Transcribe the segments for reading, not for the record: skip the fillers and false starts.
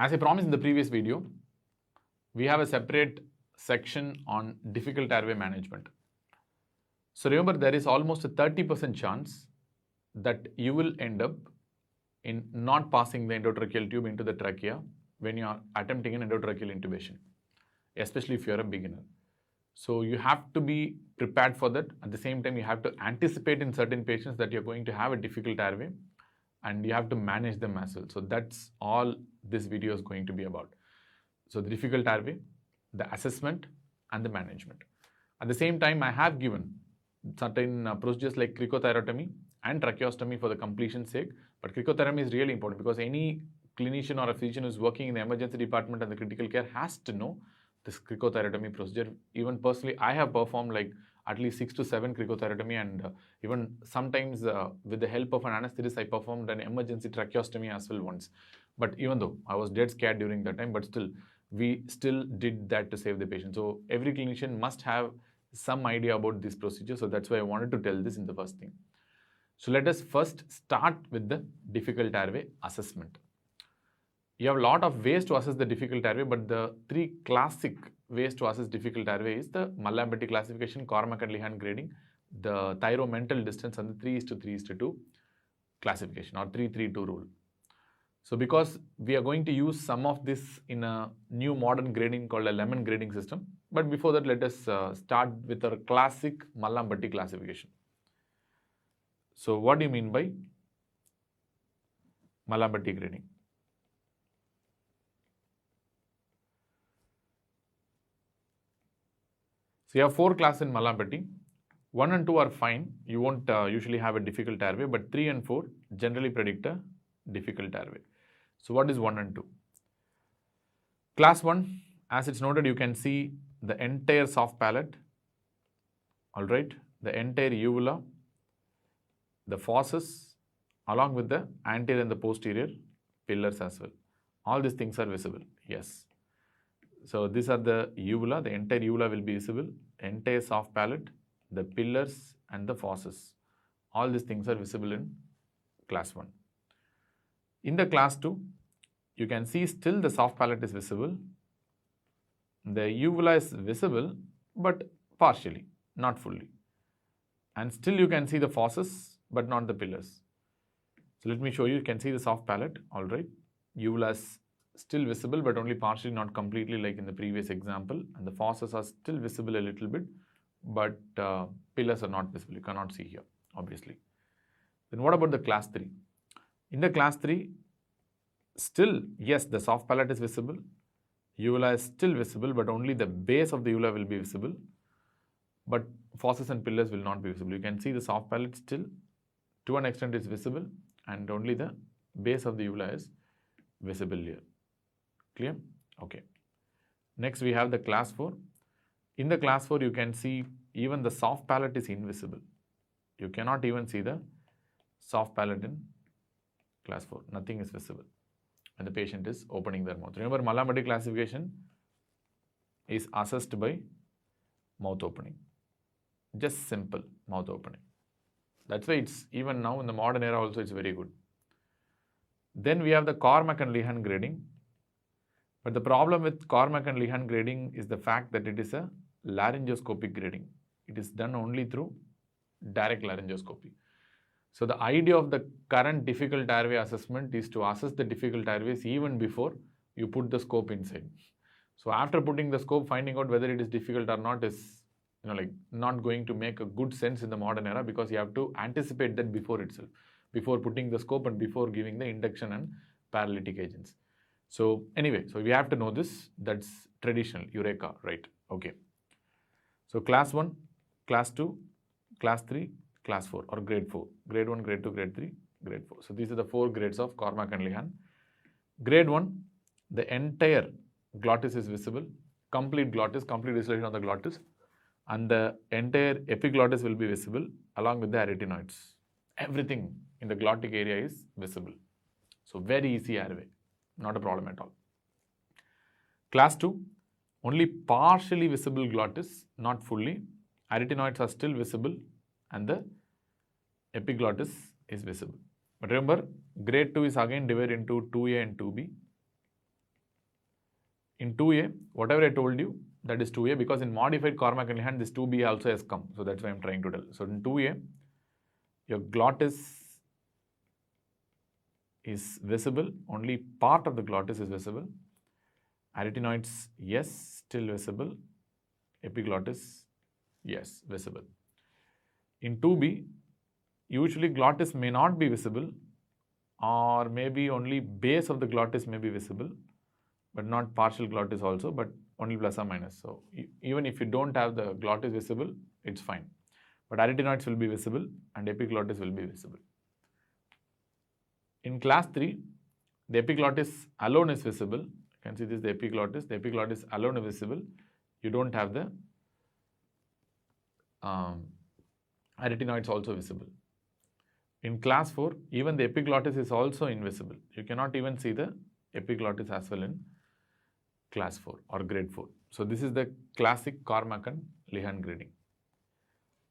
As I promised in the previous video, we have a separate section on difficult airway management. So remember, there is almost a 30% chance that you will end up in not passing the endotracheal tube into the trachea when you are attempting an endotracheal intubation, especially if you are a beginner. So you have to be prepared for that. At the same time, you have to anticipate in certain patients that you're going to have a difficult airway, and you have to manage them as well. So that's all this video is going to be about. So the difficult airway, the assessment, and the management. At the same time, I have given certain procedures like cricothyrotomy and tracheostomy for the completion's sake. But cricothyrotomy is really important because any clinician or a physician who is working in the emergency department and the critical care has to know this cricothyrotomy procedure. Even personally, I have performed like at least 6 to 7 cricothyrotomy, and even sometimes with the help of an anesthetist, I performed an emergency tracheostomy as well once. But even though I was dead scared during that time, but still, we still did that to save the patient. So every clinician must have some idea about this procedure. So that's why I wanted to tell this in the first thing. So let us first start with the difficult airway assessment. You have a lot of ways to assess the difficult airway, but the 3 classic ways to assess difficult airway is the Mallampati classification, Cormack and Lihan grading, the thyromental distance, and the 3:3:2 classification or 3:3:2 rule. So because we are going to use some of this in a new modern grading called a lemon grading system, but before that, let us start with our classic Mallampati classification. So what do you mean by Mallampati grading? So you have 4 classes in Mallampati. 1 and 2 are fine. You won't usually have a difficult airway, but 3 and 4 generally predict a difficult airway. So what is 1 and 2? Class 1, as it's noted, you can see the entire soft palate, all right, the entire uvula, the fauces, along with the anterior and the posterior pillars as well. All these things are visible, yes. So these are the uvula, the entire uvula will be visible, entire soft palate, the pillars and the fauces. All these things are visible in class 1. In the class 2, you can see still the soft palate is visible. The uvula is visible, but partially, not fully. And still you can see the fauces, but not the pillars. So let me show you. You can see the soft palate, all right. Uvula is still visible, but only partially, not completely like in the previous example. And the fauces are still visible a little bit, but pillars are not visible. You cannot see here, obviously. Then what about the class 3? In the class 3, still, yes, the soft palate is visible. Uvula is still visible, but only the base of the uvula will be visible. But fauces and pillars will not be visible. You can see the soft palate still, to an extent, is visible, and only the base of the uvula is visible here. Clear? Okay. Next, we have the class 4. In the class 4, you can see even the soft palate is invisible. You cannot even see the soft palate in class 4. Nothing is visible. And the patient is opening their mouth. Remember, Mallampati classification is assessed by mouth opening. Just simple mouth opening. That's why it's even now in the modern era also it's very good. Then we have the Cormack and Lihan grading. But the problem with Cormack and Lihan grading is the fact that it is a laryngoscopic grading. It is done only through direct laryngoscopy. So the idea of the current difficult airway assessment is to assess the difficult airways even before you put the scope inside. So after putting the scope, finding out whether it is difficult or not is like not going to make a good sense in the modern era, because you have to anticipate that before itself, before putting the scope and before giving the induction and paralytic agents. So anyway, so we have to know this. That's traditional, Eureka, right? Okay. So class 1, class 2, class 3, class 4 or grade 4. Grade 1, grade 2, grade 3, grade 4. So these are the 4 grades of Cormack and Lihan. Grade 1, the entire glottis is visible, complete glottis, complete distillation of the glottis, and the entire epiglottis will be visible along with the arytenoids. Everything in the glottic area is visible. So very easy airway, not a problem at all. Class 2, only partially visible glottis, not fully. Arytenoids are still visible and the epiglottis is visible. But remember, grade 2 is again divided into 2A and 2B. In 2A, whatever I told you, that is 2A, because in modified Cormack and Lihan, this 2B also has come. So that's why I'm trying to tell. So in 2A, your glottis is visible, only part of the glottis is visible. Arytenoids, yes, still visible. Epiglottis, yes, visible. In 2B, usually glottis may not be visible, or maybe only base of the glottis may be visible, but not partial glottis also, but only plus or minus. So even if you don't have the glottis visible, it's fine. But arytenoids will be visible and epiglottis will be visible. In class 3, the epiglottis alone is visible. You can see this is the epiglottis. The epiglottis alone is visible. You don't have the arytenoids also visible. In class 4, even the epiglottis is also invisible. You cannot even see the epiglottis as well in class 4 or grade 4. So this is the classic Cormack and Lihan grading.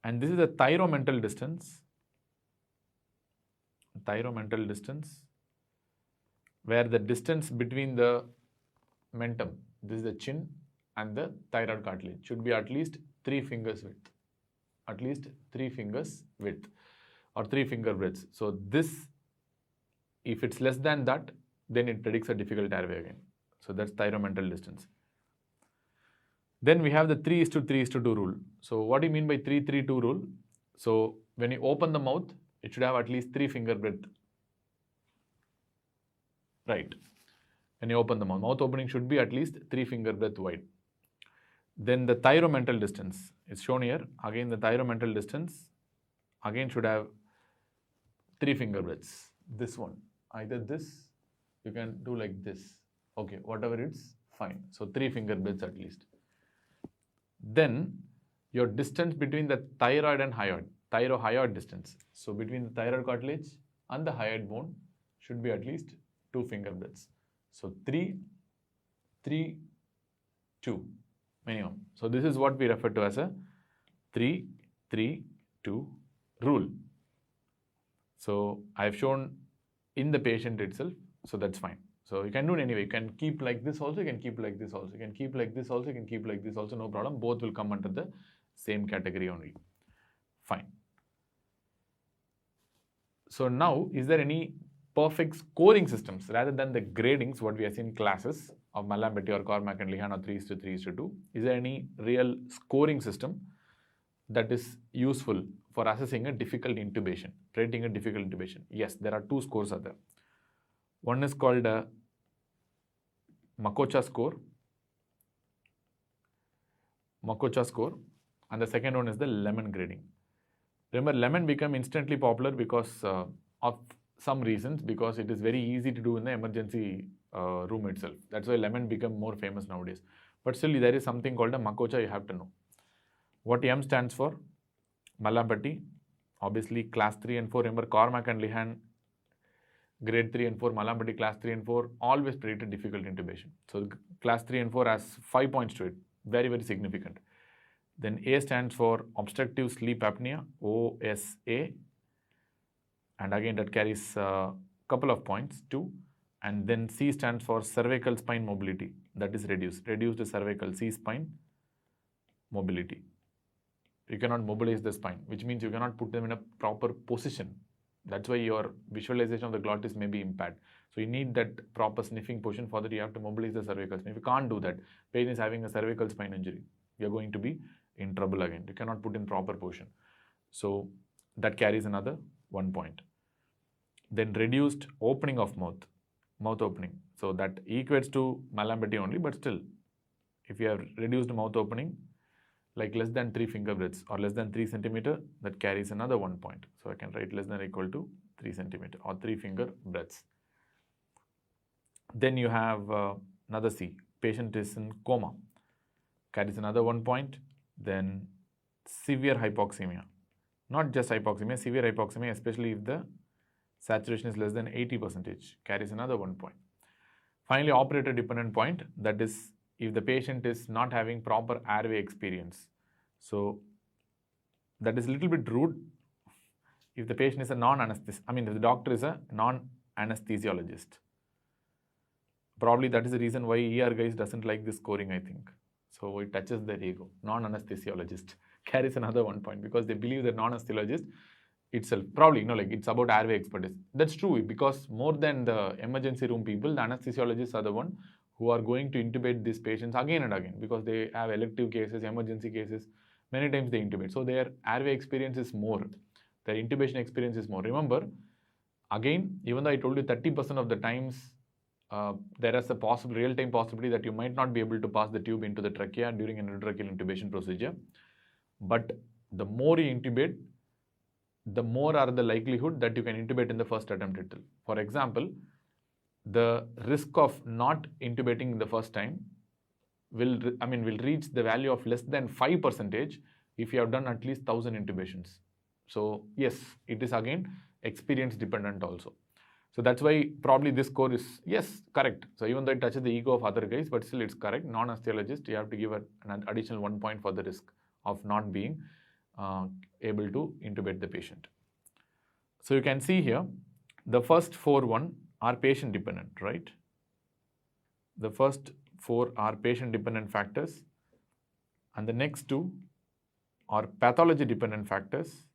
And this is the thyromental distance. Thyromental distance, where the distance between the mentum, this is the chin, and the thyroid cartilage should be at least 3 fingers width. At least 3 fingers width or 3 finger breadths. So this, if it's less than that, then it predicts a difficult airway again. So that's thyromental distance. Then we have the 3:3:2 rule. So what do you mean by 3:3:2 rule? So when you open the mouth, it should have at least 3 finger breadth. Right. When you open the mouth, mouth opening should be at least 3 finger breadth wide. Then the thyromental distance is shown here. Again, the thyromental distance again should have 3 finger breadths. This one, either this, you can do like this. Okay, whatever it's fine. So 3 finger breadths at least. Then your distance between the thyroid and hyoid, thyrohyoid distance. So between the thyroid cartilage and the hyoid bone should be at least 2 finger breadths. So 3, 3, 2 minimum. So this is what we refer to as a 3:3:2 rule. So I have shown in the patient itself, so that's fine. So you can do it anyway. You can keep like this also, you can keep like this also, you can keep like this also, you can keep like this also, no problem. Both will come under the same category only. Fine. So now, is there any perfect scoring systems rather than the gradings what we have seen in classes of Mallampati or Cormack and Lihan or 3:3:2? Is there any real scoring system that is useful for assessing a difficult intubation, predicting a difficult intubation? Yes, there are 2 scores are there. One is called Makocha score, and the second one is the Lemon grading. Remember, Lemon became instantly popular because of some reasons, because it is very easy to do in the emergency room itself. That's why Lemon became more famous nowadays. But still, there is something called a Makocha you have to know. What M stands for? Mallampati, obviously class 3 and 4. Remember, Cormack and Lihan, grade 3 and 4, Mallampati class 3 and 4, always predicted difficult intubation. So class 3 and 4 has 5 points to it, very, very significant. Then A stands for obstructive sleep apnea, OSA, and again that carries a couple of points too. And then C stands for cervical spine mobility, that is reduced cervical C spine mobility. You cannot mobilize the spine, which means you cannot put them in a proper position. That's why your visualization of the glottis may be impaired. So you need that proper sniffing position. For that you have to mobilize the cervical spine. If you can't do that, patient is having a cervical spine injury, you're going to be in trouble again. You cannot put in proper position. So that carries another 1 point. Then reduced opening of mouth opening. So that equates to Mallampati only, but still, if you have reduced mouth opening, like less than 3 finger breadths or less than 3 centimeter, that carries another 1 point. So I can write less than or equal to 3 centimeter or 3 finger breadths. Then you have another C, patient is in coma, carries another 1 point. Then severe hypoxemia, not just hypoxemia, severe hypoxemia, especially if the saturation is less than 80%, carries another 1 point. Finally, operator dependent point, that is if the patient is not having proper airway experience. So that is a little bit rude if the patient is a if the doctor is a non-anesthesiologist. Probably that is the reason why ER guys doesn't like this scoring, I think. So it touches their ego. Non-anesthesiologist carries another 1 point because they believe that non-anesthesiologist itself, probably, like it's about airway expertise. That's true, because more than the emergency room people, the anesthesiologists are the one who are going to intubate these patients again and again, because they have elective cases, emergency cases. Many times they intubate. So their airway experience is more. Their intubation experience is more. Remember, again, even though I told you 30% of the times there is a possible real-time possibility that you might not be able to pass the tube into the trachea during an endotracheal intubation procedure. But the more you intubate, the more are the likelihood that you can intubate in the first attempt itself. For example, the risk of not intubating the first time will reach the value of less than 5% if you have done at least 1,000 intubations. So yes, it is again experience dependent also. So that's why probably this score is, yes, correct. So even though it touches the ego of other guys, but still it's correct. Non-anesthesiologist, you have to give an additional 1 point for the risk of not being able to intubate the patient. So you can see here, the first 4 are patient dependent, right? The first 4 are patient dependent factors, and the next 2 are pathology dependent factors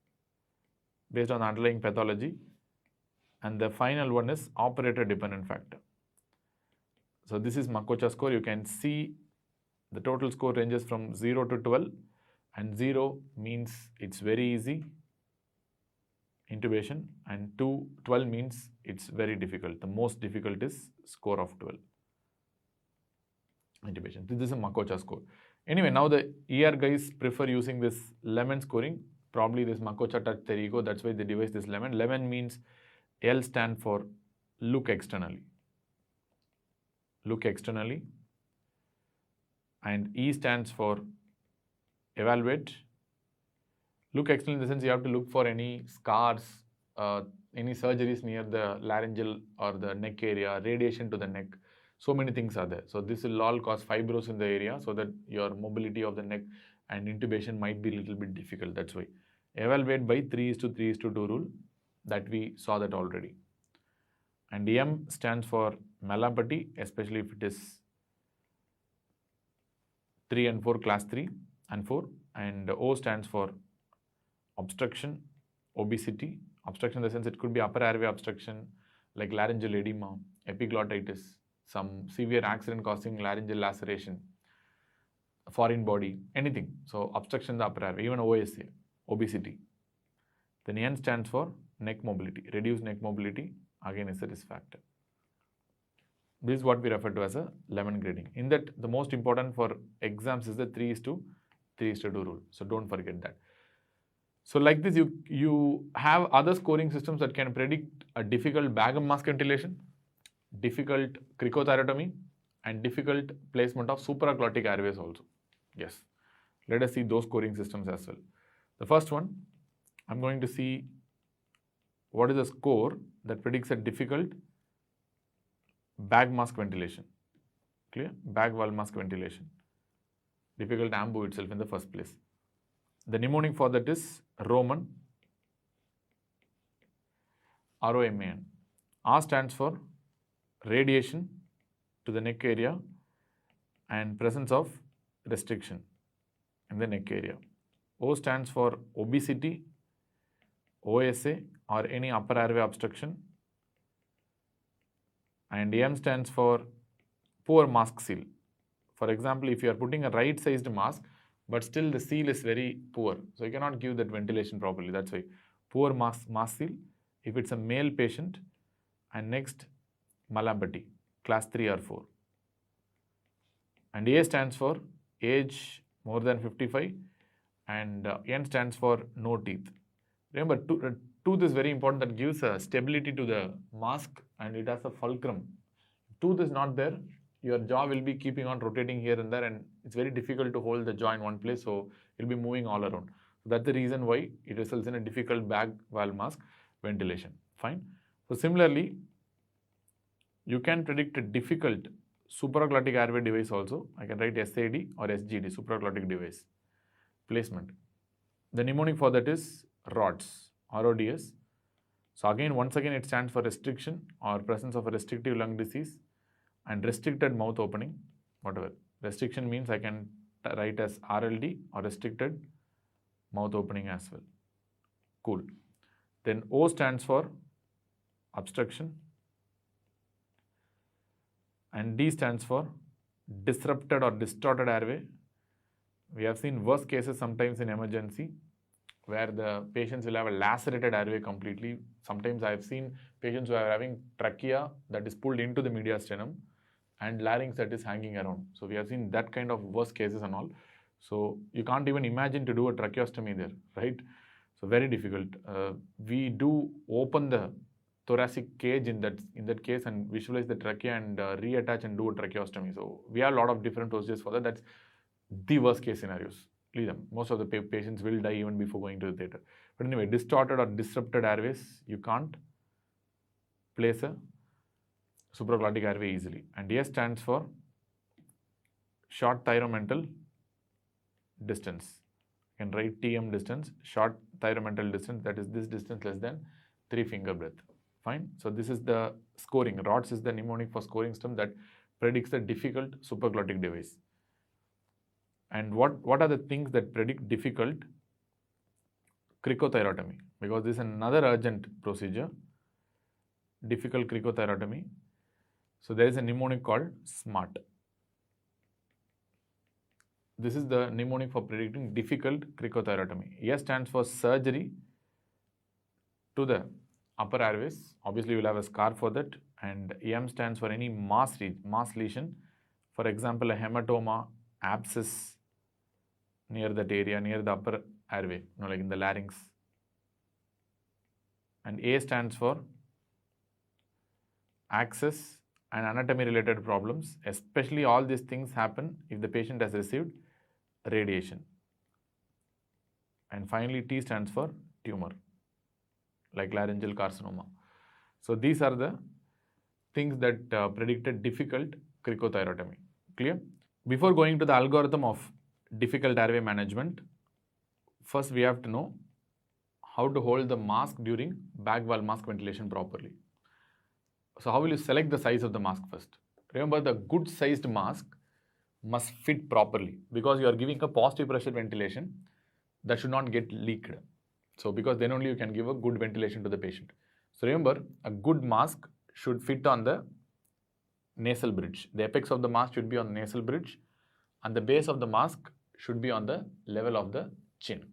based on the underlying pathology, and the final one is operator dependent factor. So this is Makocha score. You can see the total score ranges from 0 to 12, and 0 means it's very easy intubation, and 12 means it's very difficult. The most difficult is score of 12 intubation. This is a Makocha score. Anyway, now the ER guys prefer using this lemon scoring. Probably this Makocha touched their ego, that's why they devised this lemon. Lemon means L stand for look externally. Look externally. And E stands for evaluate. Look externally in the sense you have to look for any scars, any surgeries near the laryngeal or the neck area, radiation to the neck. So many things are there. So this will all cause fibros in the area, so that your mobility of the neck and intubation might be a little bit difficult. That's why. Evaluate by 3:3:2 rule, that we saw that already. And M stands for myelopathy, especially if it is 3 and 4, class 3 and 4. And O stands for obstruction, obesity. Obstruction in the sense it could be upper airway obstruction like laryngeal edema, epiglottitis, some severe accident causing laryngeal laceration, foreign body, anything. So obstruction in the upper airway, even OSA, obesity. Then N stands for neck mobility. Reduced neck mobility, again, is a risk factor. This is what we refer to as a lemon grading. In that, the most important for exams is the 3:3:2 rule. So don't forget that. So like this, you have other scoring systems that can predict a difficult bag mask ventilation, difficult cricothyrotomy, and difficult placement of supraglottic airways also. Yes. Let us see those scoring systems as well. The first one, I'm going to see what is the score that predicts a difficult bag mask ventilation. Clear? Bag valve mask ventilation. Difficult AMBU itself in the first place. The mnemonic for that is Roman, ROMAN. R stands for radiation to the neck area and presence of restriction in the neck area. O stands for obesity, OSA, or any upper airway obstruction. And M stands for poor mask seal. For example, if you are putting a right-sized mask, but still the seal is very poor, so you cannot give that ventilation properly. That's why poor mask seal if it's a male patient. And next, myelopathy, class 3 or 4. And A stands for age more than 55, and N stands for no teeth. Remember, tooth is very important. That gives a stability to the mask, and it has a fulcrum. Tooth is not there, your jaw will be keeping on rotating here and there, and it's very difficult to hold the jaw in one place, so it'll be moving all around. So that's the reason why it results in a difficult bag valve mask ventilation. Fine. So similarly, you can predict a difficult supraglottic airway device also. I can write SAD or SGD, supraglottic device placement. The mnemonic for that is RODS, RODS. So again, once again, it stands for restriction or presence of a restrictive lung disease, and restricted mouth opening, whatever. Restriction means I can write as RLD or restricted mouth opening as well. Cool. Then O stands for obstruction and D stands for disrupted or distorted airway. We have seen worse cases sometimes in emergency where the patients will have a lacerated airway completely. Sometimes I have seen patients who are having trachea that is pulled into the mediastinum and larynx that is hanging around. So we have seen that kind of worst cases and all. So you can't even imagine to do a tracheostomy there, right? So very difficult. We do open the thoracic cage in that case and visualize the trachea and reattach and do a tracheostomy. So we have a lot of different procedures for that. That's the worst case scenarios. Leave them. Most of the patients will die even before going to the theatre. But anyway, distorted or disrupted airways, you can't place a supraglottic airway easily. And S stands for short thyromental distance. You can write TM distance, short thyromental distance, that is this distance less than 3 finger breadth. Fine. So this is the scoring. ROTS is the mnemonic for scoring system that predicts the difficult supraglottic device. And what are the things that predict difficult cricothyrotomy? Because this is another urgent procedure, difficult cricothyrotomy. So there is a mnemonic called SMART. This is the mnemonic for predicting difficult cricothyrotomy. S stands for surgery to the upper airways. Obviously, you will have a scar for that. And M stands for any mass lesion. For example, a hematoma, abscess near that area, near the upper airway, like in the larynx. And A stands for access and anatomy related problems. Especially all these things happen if the patient has received radiation. And finally, T stands for tumor, like laryngeal carcinoma. So these are the things that predicted difficult cricothyrotomy. Clear? Before going to the algorithm of difficult airway management, first we have to know how to hold the mask during bag valve mask ventilation properly. So how will you select the size of the mask first? Remember, the good sized mask must fit properly because you are giving a positive pressure ventilation that should not get leaked. So because then only you can give a good ventilation to the patient. So remember, a good mask should fit on the nasal bridge. The apex of the mask should be on the nasal bridge and the base of the mask should be on the level of the chin.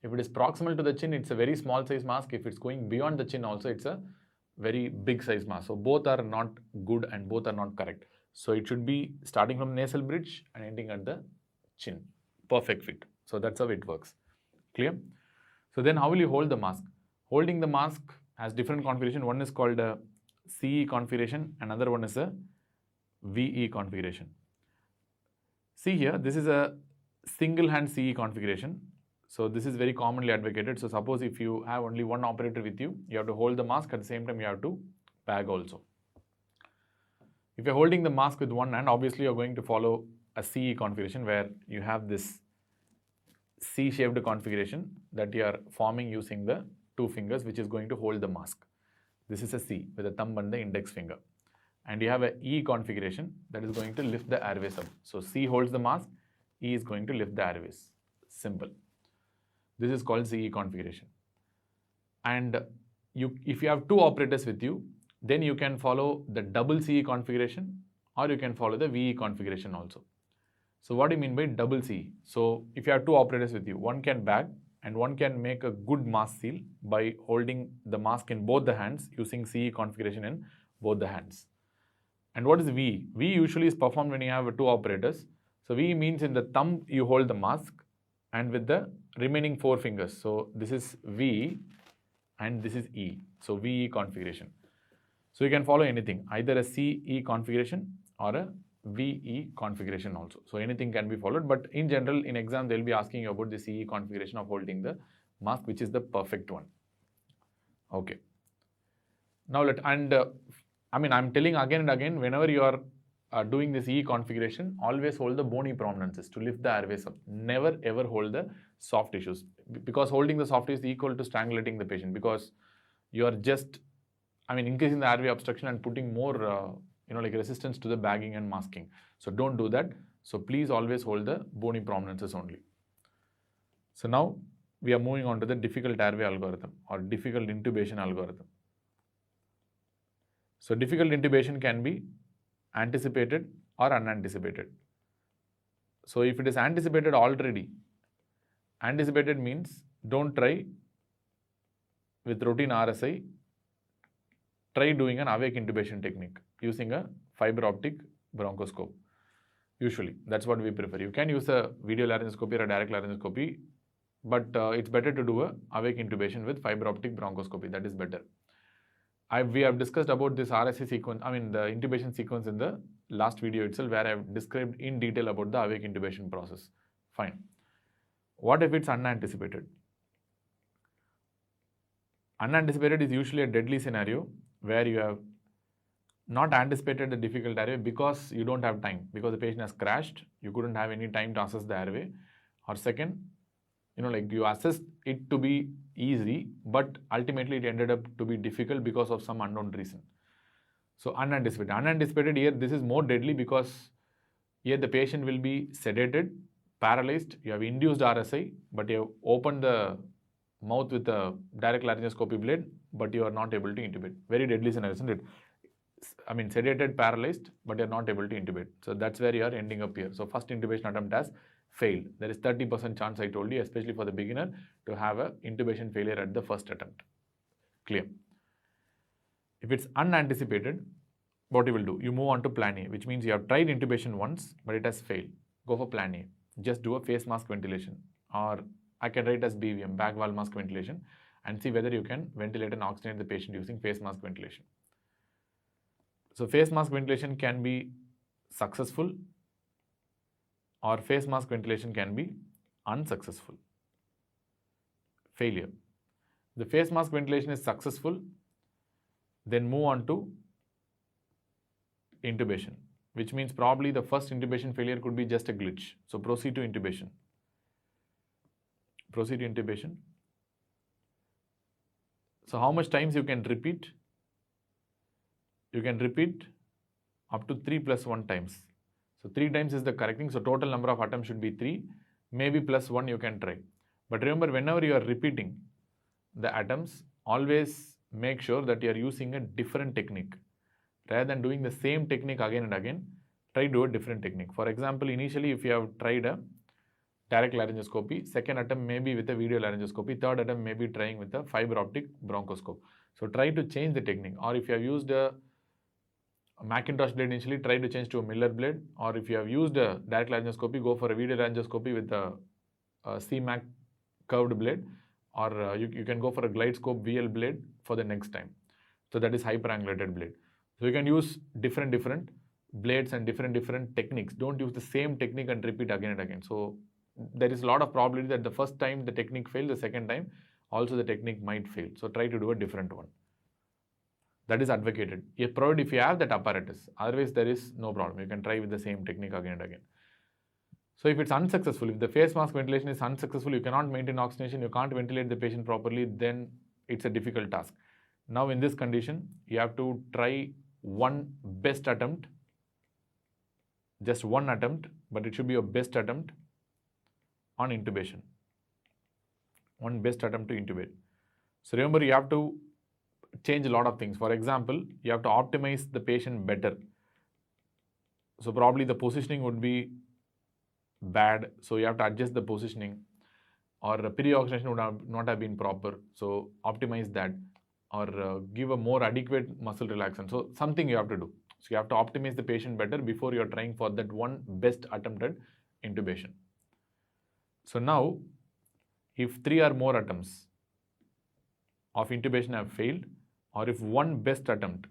If it is proximal to the chin, it's a very small size mask. If it's going beyond the chin also, it's a very big size mask. So both are not good and both are not correct. So it should be starting from nasal bridge and ending at the chin. Perfect fit. So that's how it works. Clear? So then how will you hold the mask? Holding the mask has different configuration. One is called a CE configuration. Another one is a VE configuration. See here, this is a single hand CE configuration. So this is very commonly advocated. So suppose if you have only one operator with you, you have to hold the mask at the same time you have to bag also. If you're holding the mask with one hand, obviously you're going to follow a CE configuration where you have this C-shaped configuration that you are forming using the 2 fingers, which is going to hold the mask. This is a C with the thumb and the index finger. And you have a E configuration that is going to lift the airways up. So C holds the mask, E is going to lift the airways. Simple. This is called CE configuration. And if you have 2 operators with you, then you can follow the double CE configuration or you can follow the VE configuration also. So what do you mean by double CE? So if you have 2 operators with you, one can bag and one can make a good mask seal by holding the mask in both the hands using CE configuration in both the hands. And what is VE? VE usually is performed when you have 2 operators. So VE means in the thumb you hold the mask and with the remaining 4 fingers. So this is VE and this is E. So VE configuration. So you can follow anything, either a CE configuration or a VE configuration also. So anything can be followed, but in general in exam they'll be asking you about the CE configuration of holding the mask, which is the perfect one. Okay. Now I'm telling again and again, whenever you are doing this CE configuration, always hold the bony prominences to lift the airways up. Never ever hold the soft tissues, because holding the soft is equal to strangulating the patient, because you are just increasing the airway obstruction and putting more like resistance to the bagging and masking. So don't do that. So please always hold the bony prominences only. So now we are moving on to the difficult airway algorithm or difficult intubation algorithm. So difficult intubation can be anticipated or unanticipated. So if it is anticipated already, anticipated means don't try with routine RSI, try doing an awake intubation technique using a fiber optic bronchoscope. Usually, that's what we prefer. You can use a video laryngoscopy or a direct laryngoscopy, but it's better to do a awake intubation with fiber optic bronchoscopy. That is better. We have discussed about this RSI sequence, the intubation sequence in the last video itself, where I have described in detail about the awake intubation process. Fine. What if it's unanticipated? Unanticipated is usually a deadly scenario where you have not anticipated the difficult airway because you don't have time, because the patient has crashed, you couldn't have any time to assess the airway. Or second, you assessed it to be easy, but ultimately it ended up to be difficult because of some unknown reason. So unanticipated. Unanticipated here, this is more deadly because here the patient will be sedated, paralyzed, you have induced RSI, but you have opened the mouth with a direct laryngoscopy blade, but you are not able to intubate. Very deadly scenario, isn't it? Sedated, paralyzed, but you're not able to intubate. So that's where you are ending up here. So first intubation attempt has failed. There is 30% chance, I told you, especially for the beginner, to have a intubation failure at the first attempt. Clear? If it's unanticipated, what you will do? You move on to plan A, which means you have tried intubation once, but it has failed. Go for plan A. Just do a face mask ventilation, or I can write as BVM, back wall mask ventilation, and see whether you can ventilate and oxygenate the patient using face mask ventilation. So face mask ventilation can be successful, or face mask ventilation can be unsuccessful. Failure. The face mask ventilation is successful, then move on to intubation, which means probably the first intubation failure could be just a glitch. So proceed to intubation. Proceed to intubation. So how much times you can repeat? You can repeat up to 3 + 1 times. So 3 times is the correct thing. So total number of attempts should be 3, maybe +1 you can try. But remember, whenever you are repeating the attempts, always make sure that you are using a different technique. Rather than doing the same technique again and again, try to do a different technique. For example, initially if you have tried a direct laryngoscopy, second attempt maybe with a video laryngoscopy, third attempt maybe trying with a fiber optic bronchoscope. So try to change the technique. Or if you have used a Macintosh blade initially, try to change to a Miller blade. Or if you have used a direct laryngoscopy, go for a video laryngoscopy with a CMAC curved blade. Or you can go for a GlideScope VL blade for the next time. So that is hyperangulated blade. So you can use different blades and different techniques. Don't use the same technique and repeat again and again. So there is a lot of probability that the first time the technique failed, the second time also the technique might fail. So try to do a different one. That is advocated. Provided if you have that apparatus, otherwise there is no problem. You can try with the same technique again and again. So if it's unsuccessful, if the face mask ventilation is unsuccessful, you cannot maintain oxygenation, you can't ventilate the patient properly, then it's a difficult task. Now in this condition, you have to try one best attempt, just one attempt, but it should be your best attempt on intubation. One best attempt to intubate. So remember, you have to change a lot of things. For example, you have to optimize the patient better. So probably the positioning would be bad, so you have to adjust the positioning, or pre-oxygenation would not have been proper, so optimize that, or give a more adequate muscle relaxant. So something you have to do. So you have to optimize the patient better before you are trying for that one best attempted intubation. So now, if 3 or more attempts of intubation have failed, or if one best attempt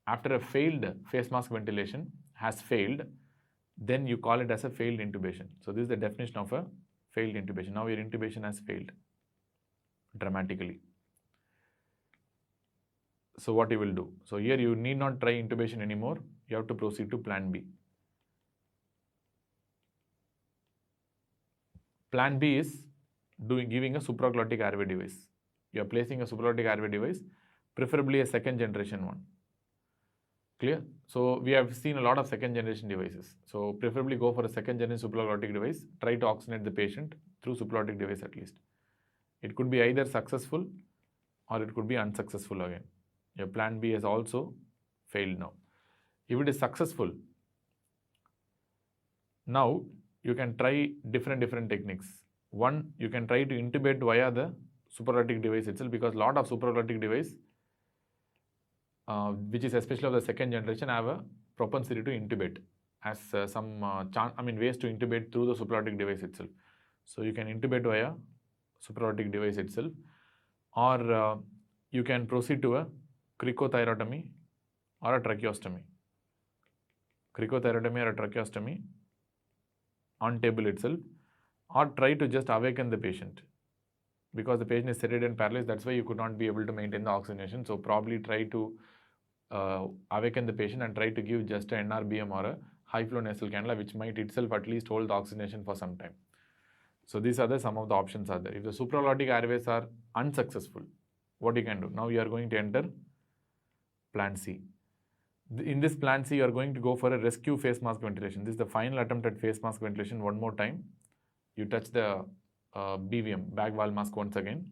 after a failed face mask ventilation has failed, then you call it as a failed intubation. So this is the definition of a failed intubation. Now your intubation has failed dramatically. So what you will do? So here you need not try intubation anymore. You have to proceed to plan B. Plan B is giving a supraglottic airway device. You are placing a supraglottic airway device, preferably a second generation one. Clear? So we have seen a lot of second generation devices. So preferably go for a second generation supraglottic device. Try to oxygenate the patient through supraglottic device at least. It could be either successful or it could be unsuccessful again. Your plan B has also failed now. If it is successful, now you can try different techniques. One, you can try to intubate via the supraglottic device itself, because a lot of supraglottic device, which is especially of the second generation, have a propensity to intubate as some ways to intubate through the supraglottic device itself. So you can intubate via supraglottic device itself, or you can proceed to a cricothyrotomy or a tracheostomy. Cricothyrotomy or a tracheostomy on table itself, or try to just awaken the patient, because the patient is sedated and paralyzed. That's why you could not be able to maintain the oxygenation. So probably try to awaken the patient and try to give just a NRBM or a high flow nasal cannula, which might itself at least hold the oxygenation for some time. So these are some of the options are there. If the supraglottic airways are unsuccessful, what you can do? Now you are going to enter plan C. In this plan C, you are going to go for a rescue face mask ventilation. This is the final attempt at face mask ventilation. One more time, you touch the BVM, bag valve mask, once again.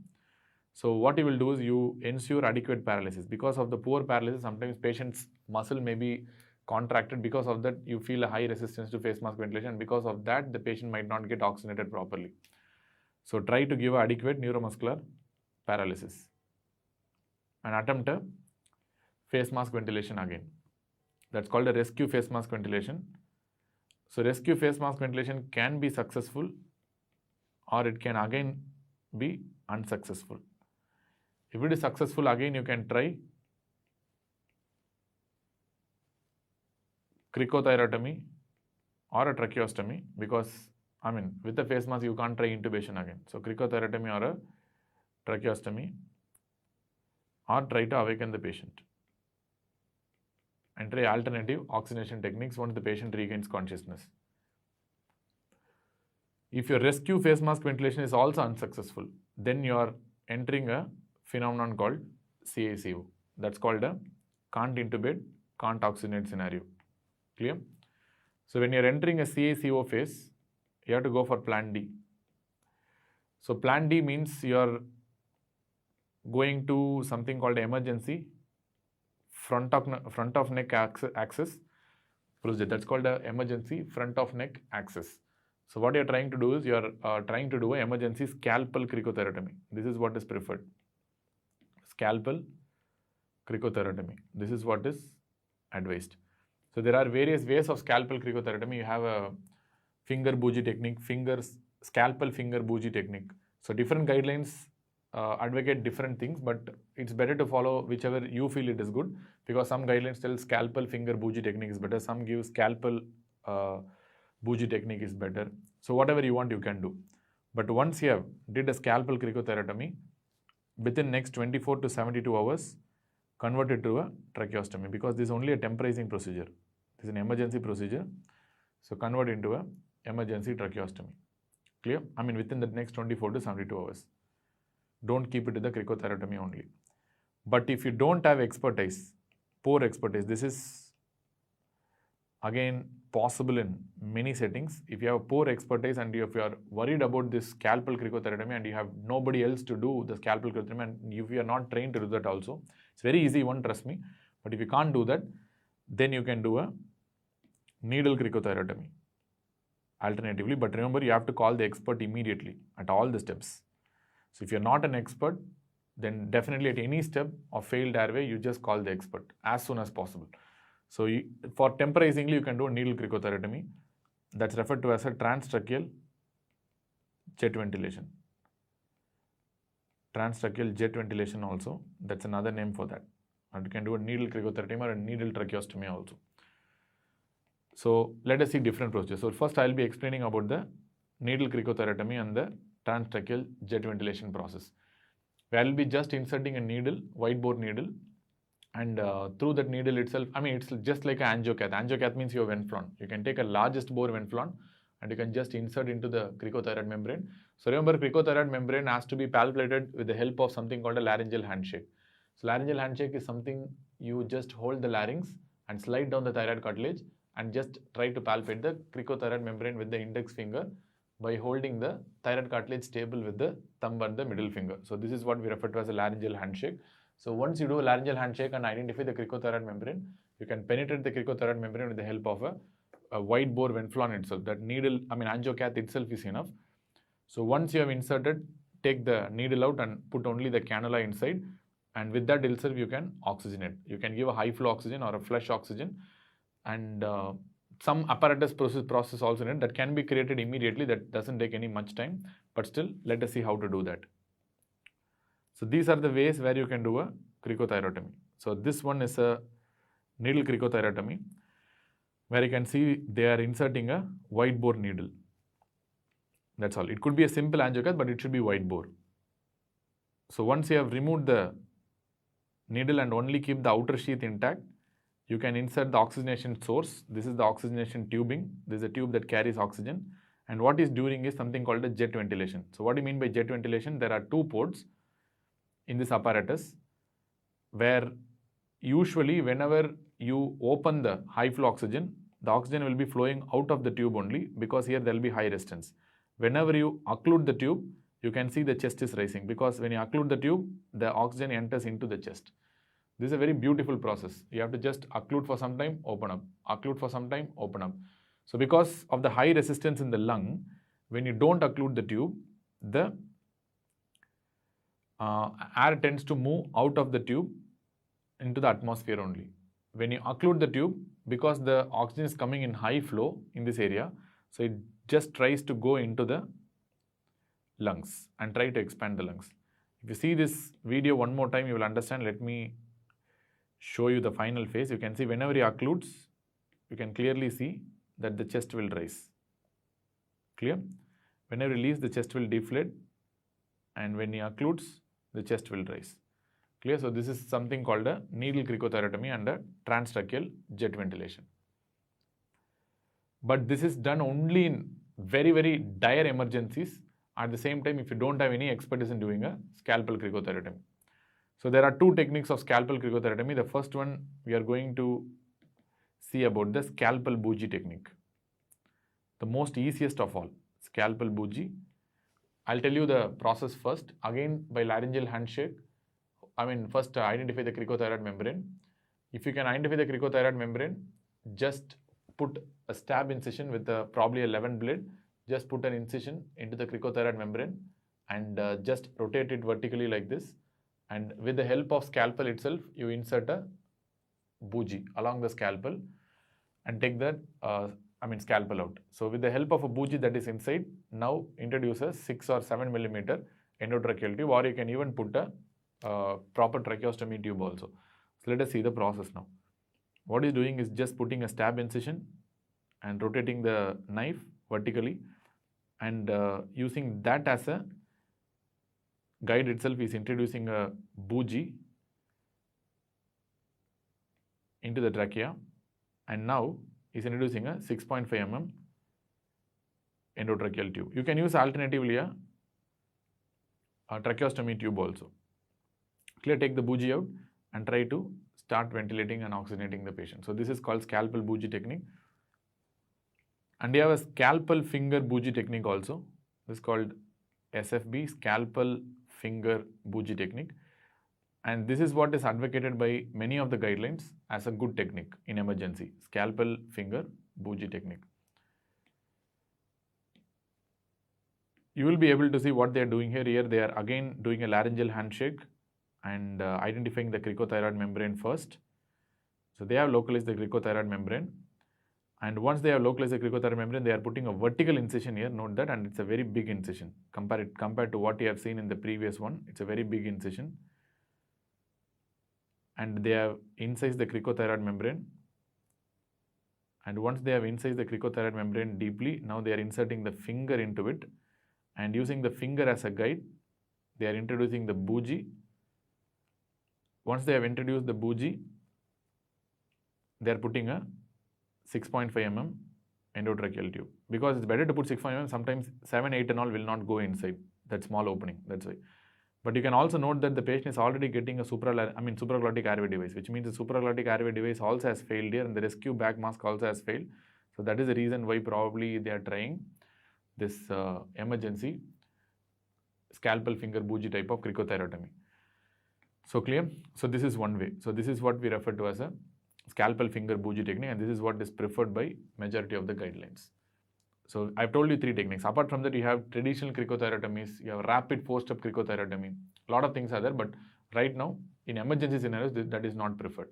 So what you will do is you ensure adequate paralysis. Because of the poor paralysis, sometimes patient's muscle may be contracted. Because of that, you feel a high resistance to face mask ventilation. Because of that, the patient might not get oxygenated properly. So try to give adequate neuromuscular paralysis and attempt a face mask ventilation again. That's called a rescue face mask ventilation. So rescue face mask ventilation can be successful, or it can again be unsuccessful. If it is successful, again you can try cricothyrotomy or a tracheostomy, because with the face mask you can't try intubation again. So cricothyrotomy or a tracheostomy, or try to awaken the patient and try alternative oxygenation techniques once the patient regains consciousness. If your rescue face mask ventilation is also unsuccessful, then you are entering a phenomenon called CACO. That's called a can't intubate, can't oxygenate scenario. Clear? So when you are entering a CACO phase, you have to go for plan D. So plan D means you are going to something called emergency front of neck access procedure. That's called a emergency front of neck access. So what you are trying to do is you are trying to do an emergency scalpel cricothyrotomy. This is what is preferred. Scalpel cricothyrotomy. This is what is advised. So there are various ways of scalpel cricothyrotomy. You have a finger bougie technique, scalpel finger bougie technique. So different guidelines advocate different things, but it's better to follow whichever you feel it is good, because some guidelines tell scalpel finger bougie technique is better. Some give scalpel bougie technique is better. So whatever you want, you can do. But once you have did a scalpel cricothyrotomy, within next 24 to 72 hours, convert it to a tracheostomy, because this is only a temporizing procedure. This is an emergency procedure. So convert into a emergency tracheostomy. Clear? Within the next 24 to 72 hours. Don't keep it to the cricothyrotomy only. But if you don't have expertise, poor expertise, this is again possible in many settings. If you have poor expertise and if you are worried about this scalpel cricothyrotomy and you have nobody else to do the scalpel cricothyrotomy, and if you are not trained to do that also, it's very easy one, trust me. But if you can't do that, then you can do a needle cricothyrotomy alternatively. But remember, you have to call the expert immediately at all the steps. So if you're not an expert, then definitely at any step of failed airway, you just call the expert as soon as possible. So for temporizingly, you can do a needle cricothyrotomy. That's referred to as a transtracheal jet ventilation. Transtracheal jet ventilation also, that's another name for that. And you can do a needle cricothyrotomy or a needle tracheostomy also. So let us see different procedures. So first I'll be explaining about the needle cricothyrotomy and the transtracheal jet ventilation process. We will be just inserting a needle, white bore needle, and through that needle itself, it's just like an angiocath. Angiocath means your Venflon. You can take a largest bore Venflon and you can just insert into the cricothyroid membrane. So remember, cricothyroid membrane has to be palpated with the help of something called a laryngeal handshake. So laryngeal handshake is something you just hold the larynx and slide down the thyroid cartilage and just try to palpate the cricothyroid membrane with the index finger by holding the thyroid cartilage stable with the thumb and the middle finger. So this is what we refer to as a laryngeal handshake. So once you do a laryngeal handshake and identify the cricothyroid membrane, you can penetrate the cricothyroid membrane with the help of a wide bore Venflon itself. That needle, angiocath itself is enough. So once you have inserted, take the needle out and put only the cannula inside, and with that itself you can oxygenate. You can give a high flow oxygen or a flush oxygen, and some apparatus process also in it that can be created immediately. That doesn't take any much time, but still let us see how to do that. So these are the ways where you can do a cricothyrotomy. So this one is a needle cricothyrotomy, where you can see they are inserting a wide bore needle. That's all. It could be a simple angiocath, but it should be wide bore. So once you have removed the needle and only keep the outer sheath intact, you can insert the oxygenation source. This is the oxygenation tubing. This is a tube that carries oxygen. And what is doing is something called a jet ventilation. So what do you mean by jet ventilation? There are two ports in this apparatus, where usually whenever you open the high flow oxygen, the oxygen will be flowing out of the tube only, because here there will be high resistance. Whenever you occlude the tube, you can see the chest is rising, because when you occlude the tube, the oxygen enters into the chest. This is a very beautiful process. You have to just occlude for some time, open up, occlude for some time, open up. So because of the high resistance in the lung, when you don't occlude the tube, the air tends to move out of the tube into the atmosphere only. When you occlude the tube, because the oxygen is coming in high flow in this area, so it just tries to go into the lungs and try to expand the lungs. If you see this video one more time, you will understand. Let me show you the final phase. You can see whenever he occludes, you can clearly see that the chest will rise. Clear? Whenever he release, the chest will deflate, and when he occludes, the chest will rise. Clear? So this is something called a needle cricothyrotomy and a transtracheal jet ventilation. But this is done only in very, very dire emergencies. At the same time, if you don't have any expertise in doing a scalpel cricothyrotomy. So there are two techniques of scalpel cricothyrotomy. The first one, we are going to see about the scalpel bougie technique. The most easiest of all, scalpel bougie. I'll tell you the process first. Again, by laryngeal handshake, first identify the cricothyroid membrane. If you can identify the cricothyroid membrane, just put a stab incision with probably a 11 blade. Just put an incision into the cricothyroid membrane and just rotate it vertically like this. And with the help of scalpel itself, you insert a bougie along the scalpel and take that scalpel out. So with the help of a bougie that is inside, now introduce a 6 or 7 millimeter endotracheal tube, or you can even put a proper tracheostomy tube also. So let us see the process now. What he's doing is just putting a stab incision and rotating the knife vertically, and using that as a guide itself, is introducing a bougie into the trachea, and now is introducing a 6.5 mm endotracheal tube. You can use alternatively a tracheostomy tube also. Clear? Take the bougie out and try to start ventilating and oxygenating the patient. So this is called scalpel bougie technique. And we have a scalpel finger bougie technique also. This is called SFB, scalpel finger bougie technique. And this is what is advocated by many of the guidelines as a good technique in emergency, scalpel finger bougie technique. You will be able to see what they are doing here. Here they are again doing a laryngeal handshake and identifying the cricothyroid membrane first. So they have localized the cricothyroid membrane. And once they have localized the cricothyroid membrane, they are putting a vertical incision here. Note that, and it's a very big incision. Compared to what you have seen in the previous one, it's a very big incision. And they have incised the cricothyroid membrane. And once they have incised the cricothyroid membrane deeply, now they are inserting the finger into it. And using the finger as a guide, they are introducing the bougie. Once they have introduced the bougie, they are putting a 6.5 mm endotracheal tube. Because it's better to put 6.5 mm, sometimes 7, 8 and all will not go inside that small opening, that's why. But you can also note that the patient is already getting a supraglottic airway device, which means the supraglottic airway device also has failed here and the rescue back mask also has failed. So that is the reason why probably they are trying this emergency scalpel finger bougie type of cricothyrotomy. So clear? So this is one way. So this is what we refer to as a scalpel finger bougie technique, and this is what is preferred by majority of the guidelines. So I've told you 3 techniques. Apart from that, you have traditional cricothyrotomies, you have rapid post-op cricothyrotomy. A lot of things are there, but right now in emergency scenarios, that is not preferred.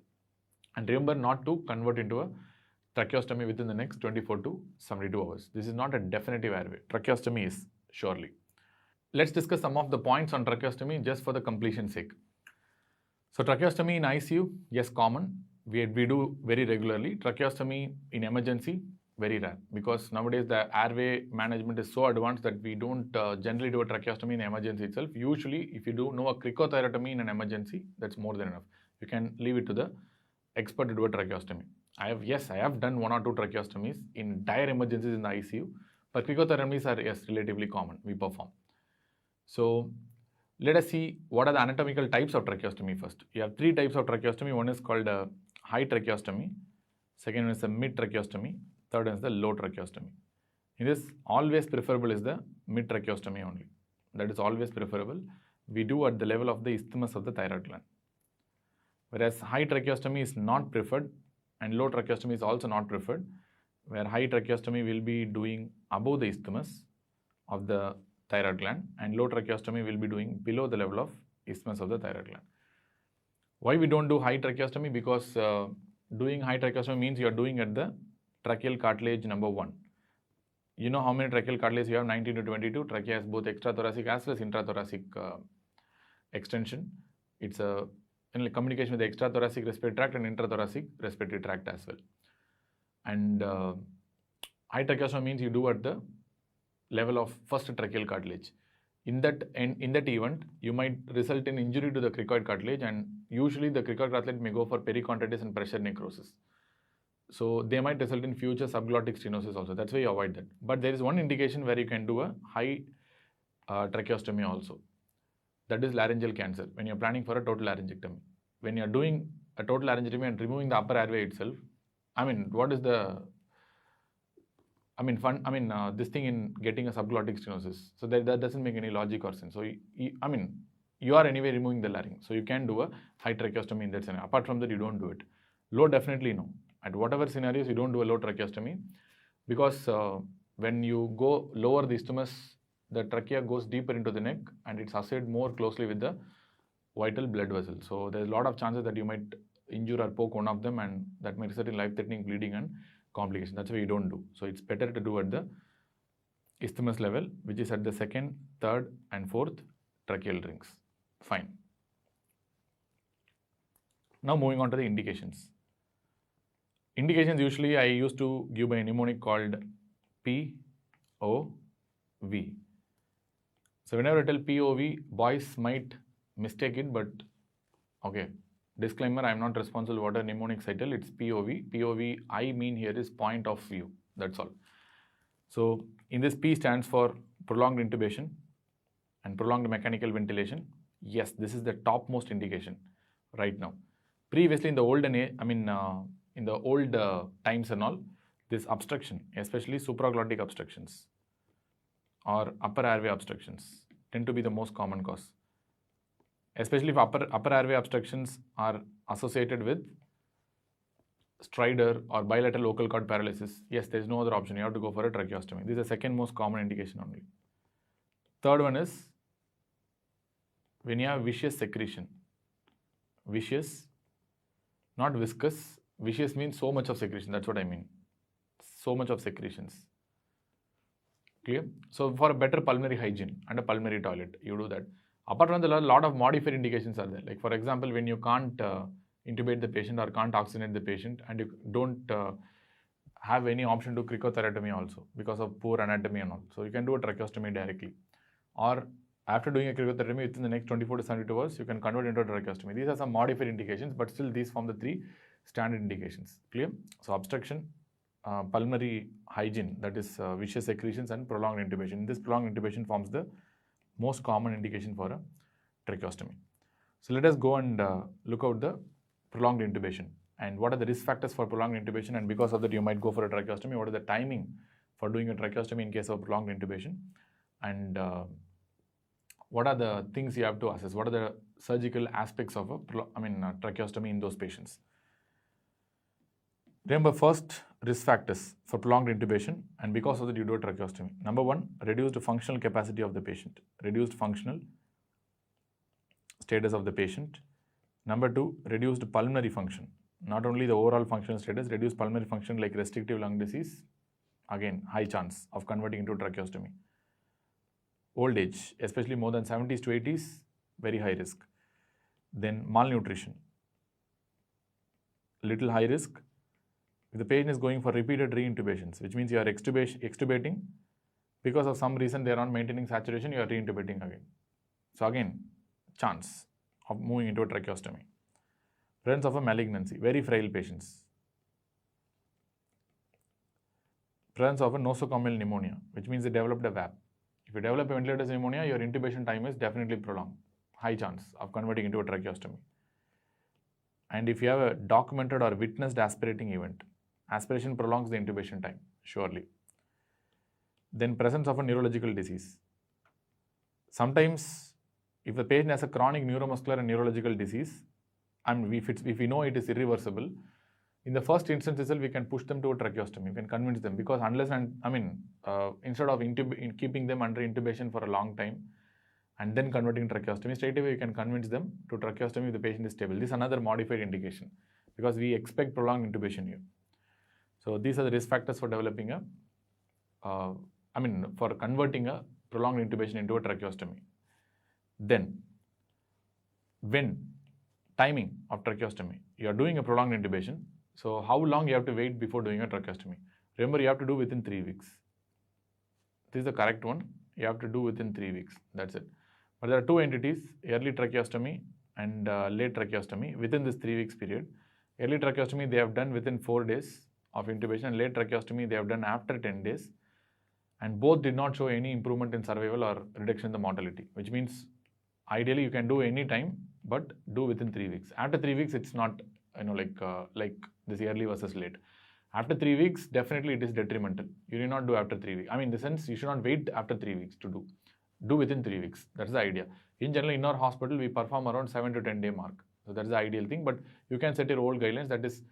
And remember not to convert into a tracheostomy within the next 24 to 72 hours. This is not a definitive airway. Tracheostomy is surely. Let's discuss some of the points on tracheostomy just for the completion sake. So tracheostomy in ICU, yes, common. We do very regularly. Tracheostomy in emergency, very rare, because nowadays the airway management is so advanced that we don't generally do a tracheostomy in emergency itself. Usually, if you do know a cricothyrotomy in an emergency, that's more than enough. You can leave it to the expert to do a tracheostomy. I have done 1 or 2 tracheostomies in dire emergencies in the ICU, but cricothyrotomies are relatively common. We perform. So let us see what are the anatomical types of tracheostomy first. You have 3 types of tracheostomy. One is called a high tracheostomy. Second one is a mid tracheostomy. Third one is the low tracheostomy. In this, always preferable is the mid tracheostomy only. That is always preferable. We do at the level of the isthmus of the thyroid gland. Whereas high tracheostomy is not preferred and low tracheostomy is also not preferred, where high tracheostomy will be doing above the isthmus of the thyroid gland and low tracheostomy will be doing below the level of isthmus of the thyroid gland. Why we don't do high tracheostomy? Because doing high tracheostomy means you are doing at the tracheal cartilage number 1. You know how many tracheal cartilage you have? 19 to 22. Trachea has both extrathoracic as well as intrathoracic extension. It's a communication with the extrathoracic respiratory tract and intrathoracic respiratory tract as well. And high tracheostomy means you do at the level of first tracheal cartilage. In that event, you might result in injury to the cricoid cartilage, and usually the cricoid cartilage may go for pericontitis and pressure necrosis. So they might result in future subglottic stenosis also. That's why you avoid that. But there is one indication where you can do a high tracheostomy also. That is laryngeal cancer, when you're planning for a total laryngectomy. When you're doing a total laryngectomy and removing the upper airway itself, what is the this thing in getting a subglottic stenosis? So that doesn't make any logic or sense. So you are anyway removing the larynx, so you can do a high tracheostomy in that scenario. Apart from that, you don't do it. Low, definitely no. At whatever scenarios, you don't do a low tracheostomy, because when you go lower the isthmus, the trachea goes deeper into the neck and it's associated more closely with the vital blood vessel. So there's a lot of chances that you might injure or poke one of them, and that may result in life-threatening bleeding and complication. That's why you don't do. So it's better to do at the isthmus level, which is at the 2nd, 3rd and 4th tracheal rings. Fine. Now moving on to the indications. Indications usually I used to give by a mnemonic called POV. So whenever I tell POV, boys might mistake it, but okay. Disclaimer, I am not responsible for what a mnemonics I tell, it's POV. POV, I mean here is point of view, that's all. So in this, P stands for prolonged intubation and prolonged mechanical ventilation. Yes, this is the topmost indication right now. Previously in the olden age, in the old times and all, this obstruction, especially supraglottic obstructions or upper airway obstructions, tend to be the most common cause. Especially if upper airway obstructions are associated with stridor or bilateral vocal cord paralysis, yes, there is no other option. You have to go for a tracheostomy. This is the second most common indication only. Third one is when you have viscous secretion. Viscous, not viscous. Viscous means so much of secretion. That's what I mean. So much of secretions. Clear? So for a better pulmonary hygiene and a pulmonary toilet, you do that. Apart from that, a lot of modified indications are there. Like for example, when you can't intubate the patient or can't oxygenate the patient, and you don't have any option to cricothyrotomy also because of poor anatomy and all. So you can do a tracheostomy directly. Or after doing a cricothyrotomy within the next 24 to 72 hours, you can convert into a tracheostomy. These are some modified indications, but still these form the 3 standard indications. Clear? So obstruction, pulmonary hygiene, that is viscous secretions, and prolonged intubation. This prolonged intubation forms the most common indication for a tracheostomy. So let us go and look out the prolonged intubation and what are the risk factors for prolonged intubation, and because of that you might go for a tracheostomy. What is the timing for doing a tracheostomy in case of prolonged intubation, and what are the things you have to assess, what are the surgical aspects of a tracheostomy in those patients. Remember, first risk factors for prolonged intubation, and because of that you do a tracheostomy. Number one, reduced functional capacity of the patient, reduced functional status of the patient. Number two, reduced pulmonary function. Not only the overall functional status, reduced pulmonary function like restrictive lung disease, again high chance of converting into tracheostomy. Old age, especially more than 70s to 80s, very high risk. Then malnutrition, little high risk. If the patient is going for repeated reintubations, which means you are extubating, because of some reason they are not maintaining saturation, you are reintubating again. So again, chance of moving into a tracheostomy. Presence of a malignancy, very frail patients. Presence of a nosocomial pneumonia, which means they developed a VAP. If you develop a ventilator's pneumonia, your intubation time is definitely prolonged. High chance of converting into a tracheostomy. And if you have a documented or witnessed aspirating event, aspiration prolongs the intubation time, surely. Then presence of a neurological disease. Sometimes, if the patient has a chronic neuromuscular and neurological disease, and if we know it is irreversible, in the first instance itself, we can push them to a tracheostomy. We can convince them, because unless instead of keeping them under intubation for a long time and then converting tracheostomy, straight away you can convince them to tracheostomy if the patient is stable. This is another modified indication, because we expect prolonged intubation here. So these are the risk factors for developing for converting a prolonged intubation into a tracheostomy. Then, when timing of tracheostomy, you are doing a prolonged intubation. So how long you have to wait before doing a tracheostomy? Remember, you have to do within 3 weeks. This is the correct one. You have to do within 3 weeks. That's it. But there are two entities, early tracheostomy and late tracheostomy, within this 3 weeks period. Early tracheostomy they have done within 4 days of intubation, and late tracheostomy they have done after 10 days. And both did not show any improvement in survival or reduction in the mortality, which means ideally you can do any time, but do within 3 weeks. After 3 weeks, it's not like this early versus late. After 3 weeks, definitely it is detrimental. You need not do after 3 weeks. In the sense, you should not wait after 3 weeks to do. Do within 3 weeks. That's the idea. In general, in our hospital, we perform around 7 to 10 day mark. So that's the ideal thing. But you can set your old guidelines. That is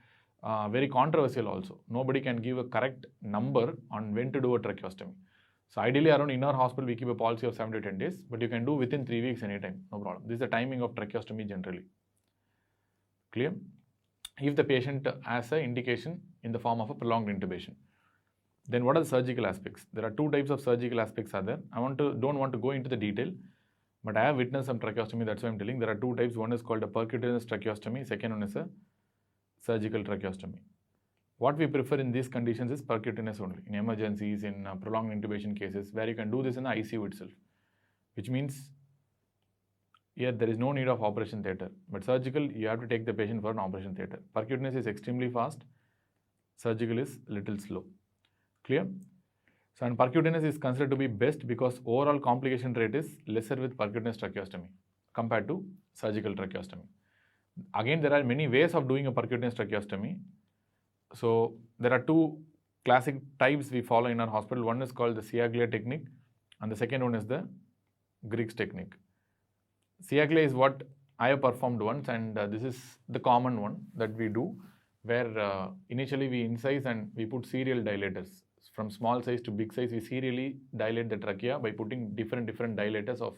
very controversial also. Nobody can give a correct number on when to do a tracheostomy. So ideally, around in our hospital, we keep a policy of 7 to 10 days, but you can do within 3 weeks anytime, no problem. This is the timing of tracheostomy generally. Clear? If the patient has an indication in the form of a prolonged intubation. Then what are the surgical aspects? There are two types of surgical aspects are there. Don't want to go into the detail, but I have witnessed some tracheostomy, that's why I'm telling. There are two types. One is called a percutaneous tracheostomy. Second one is a surgical tracheostomy. What we prefer in these conditions is percutaneous only. In emergencies, in prolonged intubation cases, where you can do this in the ICU itself. Which means, here there is no need of operation theatre. But surgical, you have to take the patient for an operation theatre. Percutaneous is extremely fast. Surgical is little slow. Clear? So, and percutaneous is considered to be best because overall complication rate is lesser with percutaneous tracheostomy compared to surgical tracheostomy. Again, there are many ways of doing a percutaneous tracheostomy. So, there are two classic types we follow in our hospital. One is called the Ciaglia technique, and the second one is the Griggs technique. Ciaglia is what I have performed once, and this is the common one that we do, where initially we incise and we put serial dilators. From small size to big size, we serially dilate the trachea by putting different dilators of,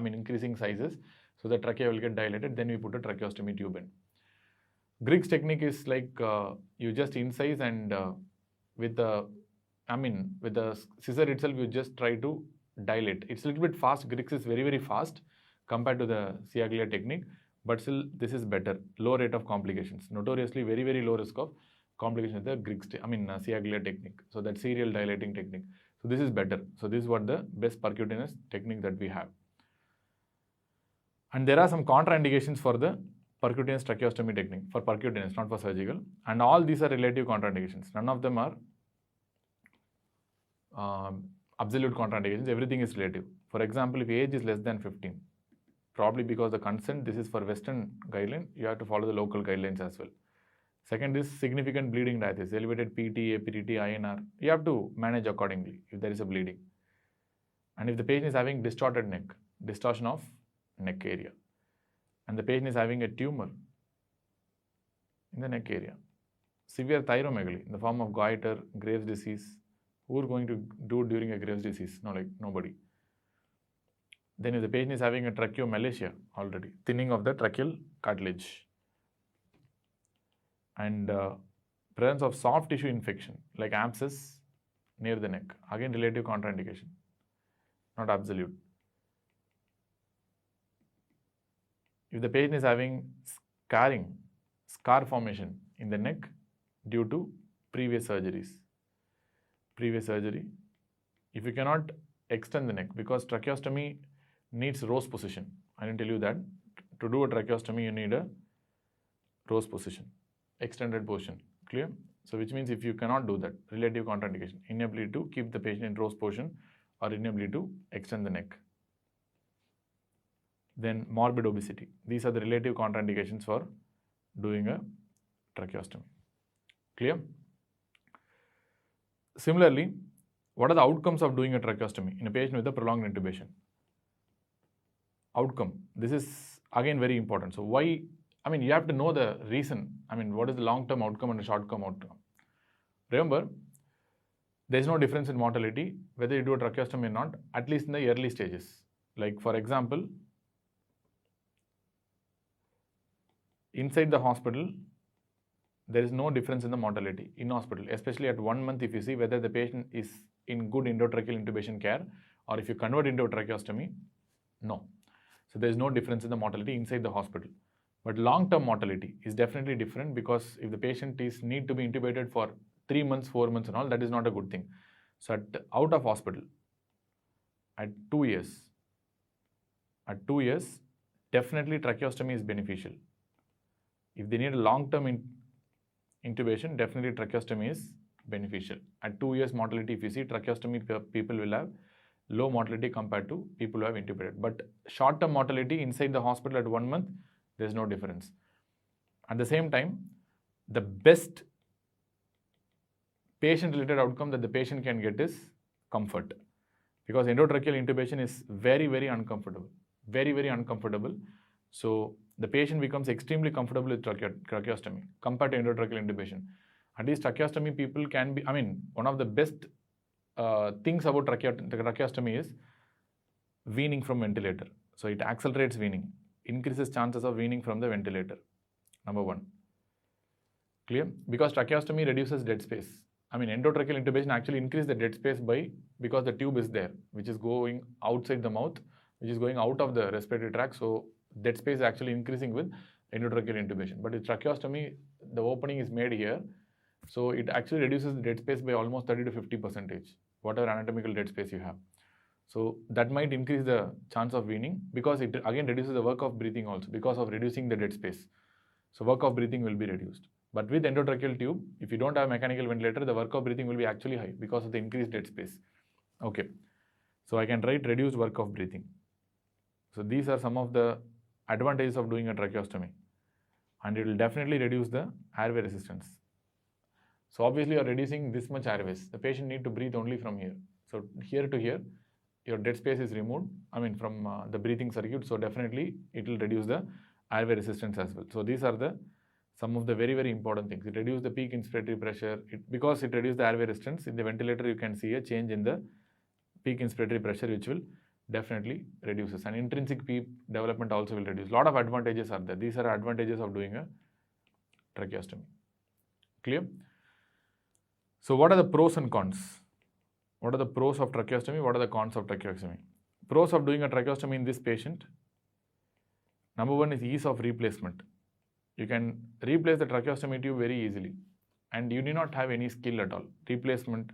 increasing sizes. So the trachea will get dilated, then we put a tracheostomy tube in. Griggs technique is like you just incise and with the scissor itself, you just try to dilate. It's a little bit fast. Griggs is very, very fast compared to the Ciaglia technique, but still this is better. Low rate of complications. Notoriously very, very low risk of complications with the Griggs, Ciaglia technique. So that serial dilating technique. So this is better. So this is what the best percutaneous technique that we have. And there are some contraindications for the percutaneous tracheostomy technique, for percutaneous, not for surgical. And all these are relative contraindications. None of them are absolute contraindications. Everything is relative. For example, if age is less than 15, Probably because the consent, this is for Western guideline, you have to follow the local guidelines as well. Second is significant bleeding diathesis, elevated PT, APTT, INR. You have to manage accordingly if there is a bleeding. And if the patient is having distorted neck, distortion of neck area, and the patient is having a tumor in the neck area, severe thyromegaly in the form of goiter, Graves' disease, who are going to do during a Graves' disease? No, like nobody. Then if the patient is having a tracheomalacia already, thinning of the tracheal cartilage, and presence of soft tissue infection like abscess near the neck, again relative contraindication, not absolute. If the patient is having scar formation in the neck due to previous surgery, if you cannot extend the neck, because tracheostomy needs Rose position. I didn't tell you that. To do a tracheostomy, you need a Rose position, extended position. Clear? So which means if you cannot do that, relative contraindication, inability to keep the patient in Rose position or inability to extend the neck. Then morbid obesity. These are the relative contraindications for doing a tracheostomy. Clear? Similarly, what are the outcomes of doing a tracheostomy in a patient with a prolonged intubation? Outcome. This is again very important. So why? I mean, you have to know the reason. I mean, what is the long-term outcome and the short-term outcome? Remember, there is no difference in mortality whether you do a tracheostomy or not, at least in the early stages. Like for example, inside the hospital, there is no difference in the mortality in hospital, especially at 1 month. If you see whether the patient is in good endotracheal intubation care or if you convert into a tracheostomy, no. So there is no difference in the mortality inside the hospital. But long-term mortality is definitely different, because if the patient is need to be intubated for 3 months, 4 months and all, that is not a good thing. So out of hospital, at 2 years, definitely tracheostomy is beneficial. If they need a long-term intubation, definitely tracheostomy is beneficial. At 2 years mortality, if you see, tracheostomy people will have low mortality compared to people who have intubated. But short-term mortality inside the hospital at 1 month, there is no difference. At the same time, the best patient-related outcome that the patient can get is comfort, because endotracheal intubation is very, very uncomfortable. Very, very uncomfortable. So the patient becomes extremely comfortable with tracheostomy compared to endotracheal intubation. At least tracheostomy people can be, I mean, one of the best things about tracheostomy is weaning from ventilator. So it accelerates weaning, increases chances of weaning from the ventilator. Number one. Clear? Because tracheostomy reduces dead space. I mean, endotracheal intubation actually increases the dead space because the tube is there, which is going outside the mouth, which is going out of the respiratory tract. So dead space is actually increasing with endotracheal intubation. But with tracheostomy, the opening is made here. So it actually reduces the dead space by almost 30 to 50%, whatever anatomical dead space you have. So that might increase the chance of weaning, because it again reduces the work of breathing also, because of reducing the dead space. So work of breathing will be reduced. But with endotracheal tube, if you don't have mechanical ventilator, the work of breathing will be actually high because of the increased dead space. Okay. So I can write reduced work of breathing. So these are some of the advantages of doing a tracheostomy. And it will definitely reduce the airway resistance. So obviously you are reducing this much airways. The patient need to breathe only from here. So here to here, your dead space is removed, I mean from the breathing circuit. So definitely it will reduce the airway resistance as well. So these are some of the very, very important things. It reduces the peak inspiratory pressure. Because it reduces the airway resistance, in the ventilator you can see a change in the peak inspiratory pressure, which will definitely reduces. And intrinsic PEEP development also will reduce. A lot of advantages are there. These are advantages of doing a tracheostomy. Clear? So what are the pros and cons? What are the pros of tracheostomy? What are the cons of tracheostomy? Pros of doing a tracheostomy in this patient. Number one is ease of replacement. You can replace the tracheostomy tube very easily, and you need not have any skill at all. Replacement,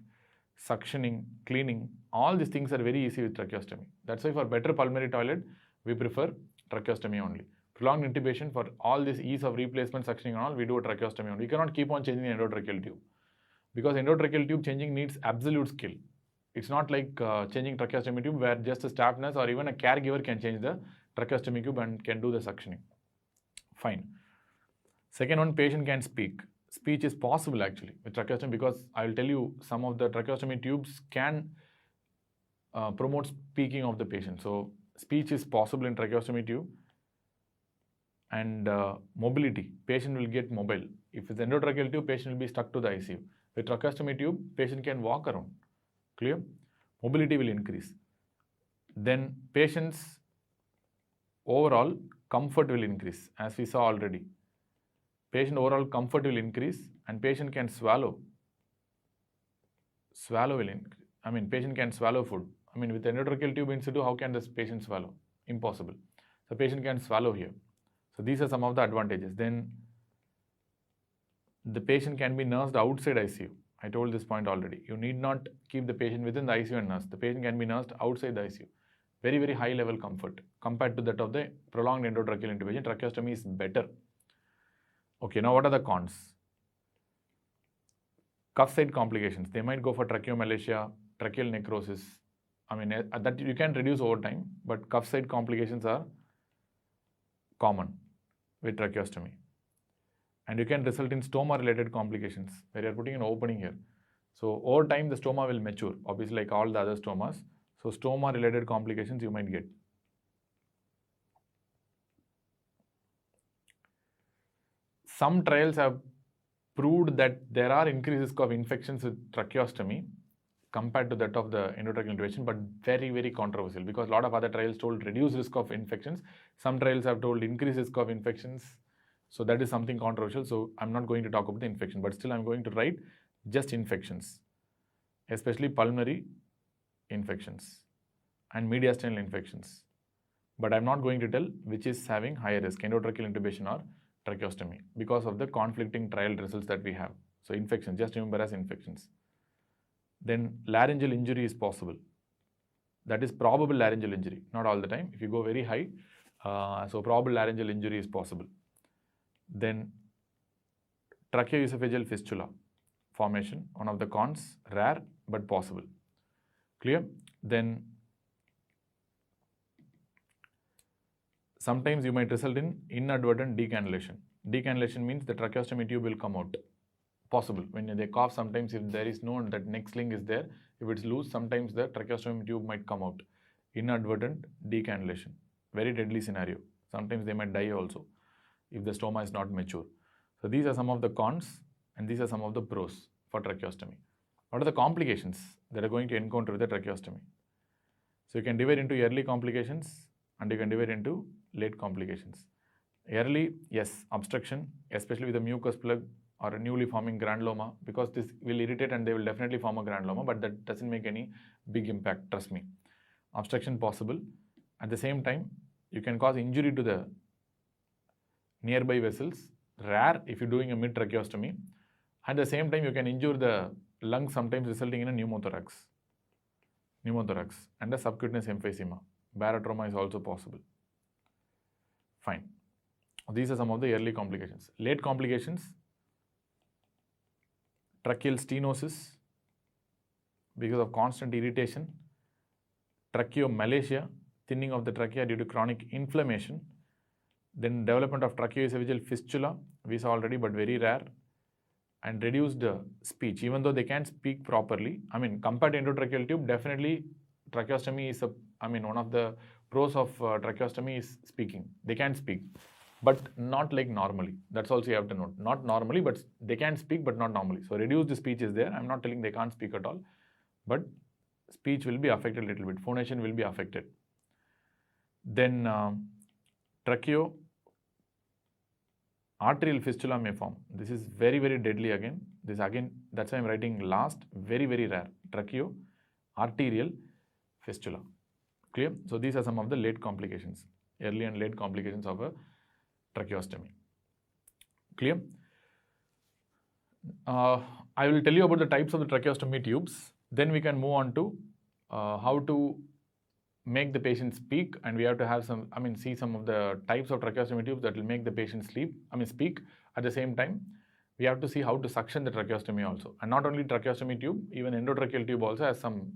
suctioning, cleaning, all these things are very easy with tracheostomy. That's why for better pulmonary toilet, we prefer tracheostomy only. Prolonged intubation, for all this ease of replacement, suctioning and all, we do a tracheostomy only. We cannot keep on changing the endotracheal tube, because endotracheal tube changing needs absolute skill. It's not like changing tracheostomy tube where just a staff nurse or even a caregiver can change the tracheostomy tube and can do the suctioning. Fine. Second one, patient can speak. Speech is possible actually with tracheostomy, because I will tell you some of the tracheostomy tubes can promote speaking of the patient. So speech is possible in tracheostomy tube. And mobility, patient will get mobile. If it's endotracheal tube, patient will be stuck to the ICU. With tracheostomy tube, patient can walk around. Clear? Mobility will increase. Then patient's overall comfort will increase, as we saw already. Patient overall comfort will increase and patient can swallow. Swallow will increase. I mean, patient can swallow food. I mean, with endotracheal tube in situ, how can this patient swallow? Impossible. So patient can swallow here. So these are some of the advantages. Then the patient can be nursed outside ICU. I told this point already. You need not keep the patient within the ICU and nurse. The patient can be nursed outside the ICU. Very, very high level comfort compared to that of the prolonged endotracheal intubation. Tracheostomy is better. Okay, now what are the cons? Cuff side complications. They might go for tracheomalacia, tracheal necrosis. I mean, that you can reduce over time, but cuff side complications are common with tracheostomy. And you can result in stoma related complications where you are putting an opening here. So over time, the stoma will mature, obviously like all the other stomas. So stoma related complications you might get. Some trials have proved that there are increased risk of infections with tracheostomy compared to that of the endotracheal intubation, but very, very controversial, because a lot of other trials told reduced risk of infections. Some trials have told increased risk of infections. So that is something controversial. So I'm not going to talk about the infection, but still I'm going to write just infections, especially pulmonary infections and mediastinal infections. But I'm not going to tell which is having higher risk, endotracheal intubation or tracheostomy, because of the conflicting trial results that we have. So infections, just remember as infections. Then laryngeal injury is possible. That is probable laryngeal injury, not all the time. If you go very high, so probable laryngeal injury is possible. Then tracheoesophageal fistula formation, one of the cons, rare but possible. Clear? Then sometimes you might result in inadvertent decannulation. Decannulation means the tracheostomy tube will come out. Possible. When they cough, sometimes if there is no, that neck sling is there, if it's loose, sometimes the tracheostomy tube might come out. Inadvertent decannulation. Very deadly scenario. Sometimes they might die also if the stoma is not mature. So these are some of the cons and these are some of the pros for tracheostomy. What are the complications that are going to encounter with the tracheostomy? So you can divide into early complications and you can divide into late complications. Early, yes, obstruction, especially with a mucus plug or a newly forming granuloma, because this will irritate and they will definitely form a granuloma, but that doesn't make any big impact, trust me. Obstruction possible. At the same time, you can cause injury to the nearby vessels, rare if you're doing a mid-tracheostomy. At the same time, you can injure the lungs, sometimes resulting in a pneumothorax and a subcutaneous emphysema. Barotrauma is also possible. Fine. These are some of the early complications. Late complications, tracheal stenosis because of constant irritation, tracheomalacia, thinning of the trachea due to chronic inflammation, then development of tracheoesophageal fistula, we saw already, but very rare, and reduced speech, even though they can't speak properly. I mean, compared to endotracheal tube, definitely tracheostomy is one of the pros of tracheostomy is speaking. They can speak, but not like normally. That's also you have to note. Not normally, but they can speak, but not normally. So reduced speech is there. I'm not telling they can't speak at all, but speech will be affected a little bit. Phonation will be affected. Then tracheo arterial fistula may form. This is very, very deadly again. This again, that's why I'm writing last, very, very rare. Tracheo arterial fistula. Clear? So these are some of the late complications, early and late complications of a tracheostomy. Clear? I will tell you about the types of the tracheostomy tubes. Then we can move on to how to make the patient speak, and we have to have some, see some of the types of tracheostomy tubes that will make the patient speak. At the same time, we have to see how to suction the tracheostomy also. And not only tracheostomy tube, even endotracheal tube also has some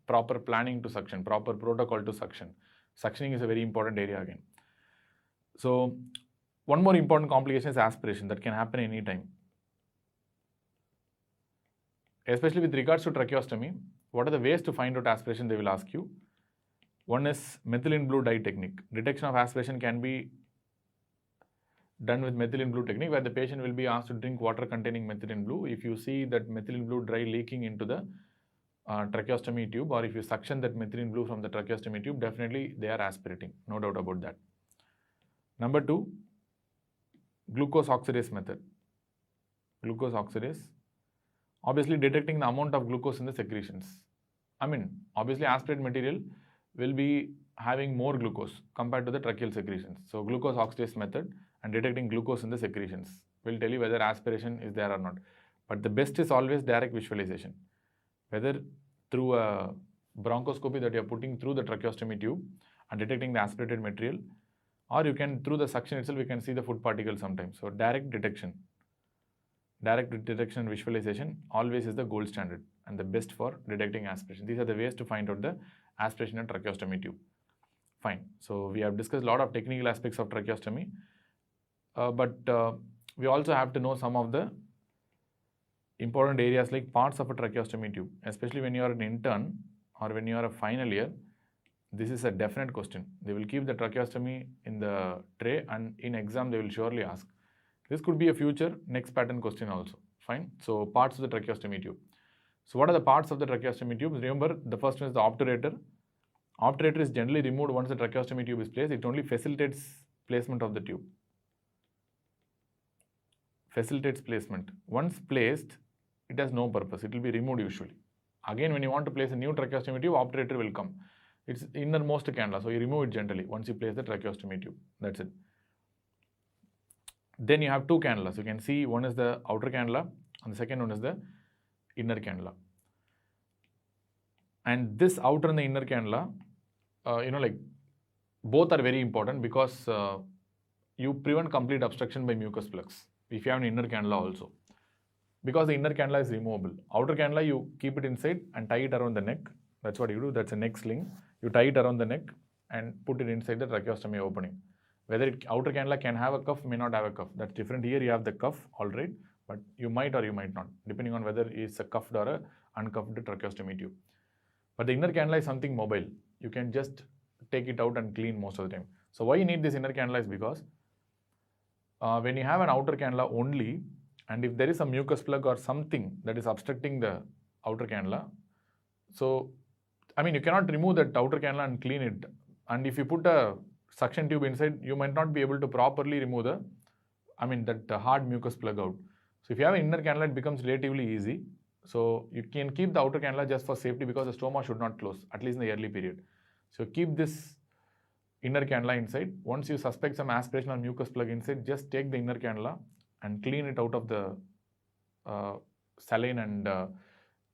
proper planning to suction, proper protocol to suction. Suctioning is a very important area again. So one more important complication is aspiration that can happen anytime. Especially with regards to tracheostomy, what are the ways to find out aspiration, they will ask you. One is methylene blue dye technique. Detection of aspiration can be done with methylene blue technique, where the patient will be asked to drink water containing methylene blue. If you see that methylene blue dye leaking into the tracheostomy tube, or if you suction that methylene blue from the tracheostomy tube, definitely they are aspirating, no doubt about that. Number 2, glucose oxidase method. Glucose oxidase, obviously detecting the amount of glucose in the secretions. I mean, obviously aspirate material will be having more glucose compared to the tracheal secretions. So glucose oxidase method and detecting glucose in the secretions will tell you whether aspiration is there or not. But the best is always direct visualization, whether through a bronchoscopy that you are putting through the tracheostomy tube and detecting the aspirated material, or you can, through the suction itself, you can see the food particles sometimes. So direct detection and visualization always is the gold standard and the best for detecting aspiration. These are the ways to find out the aspiration in tracheostomy tube. Fine. So we have discussed a lot of technical aspects of tracheostomy, but we also have to know some of the important areas like parts of a tracheostomy tube, especially when you are an intern or when you are a final year. This is a definite question. They will keep the tracheostomy in the tray, and in exam they will surely ask. This could be a future next pattern question also. Fine. So parts of the tracheostomy tube. So what are the parts of the tracheostomy tube? Remember, the first one is the obturator. Obturator is generally removed once the tracheostomy tube is placed. It only facilitates placement of the tube. Facilitates placement. Once placed, it has no purpose. It will be removed usually. Again, when you want to place a new tracheostomy tube, obturator will come. It's innermost cannula, so you remove it gently once you place the tracheostomy tube. That's it. Then you have two cannulas. You can see one is the outer cannula and the second one is the inner cannula. And this outer and the inner cannula, like both are very important because you prevent complete obstruction by mucus plugs if you have an inner cannula also. Because the inner cannula is removable. Outer cannula, you keep it inside and tie it around the neck. That's what you do. That's a neck sling. You tie it around the neck and put it inside the tracheostomy opening. Whether outer cannula can have a cuff, may not have a cuff. That's different. Here you have the cuff, all right, but you might or you might not, depending on whether it's a cuffed or a uncuffed tracheostomy tube. But the inner cannula is something mobile. You can just take it out and clean most of the time. So why you need this inner cannula is because when you have an outer cannula only, and if there is a mucus plug or something that is obstructing the outer cannula, so I mean you cannot remove that outer cannula and clean it. And if you put a suction tube inside, you might not be able to properly remove that hard mucus plug out. So if you have an inner cannula, it becomes relatively easy. So you can keep the outer cannula just for safety because the stoma should not close, at least in the early period. So keep this inner cannula inside. Once you suspect some aspiration or mucus plug inside, just take the inner cannula and clean it out of the saline and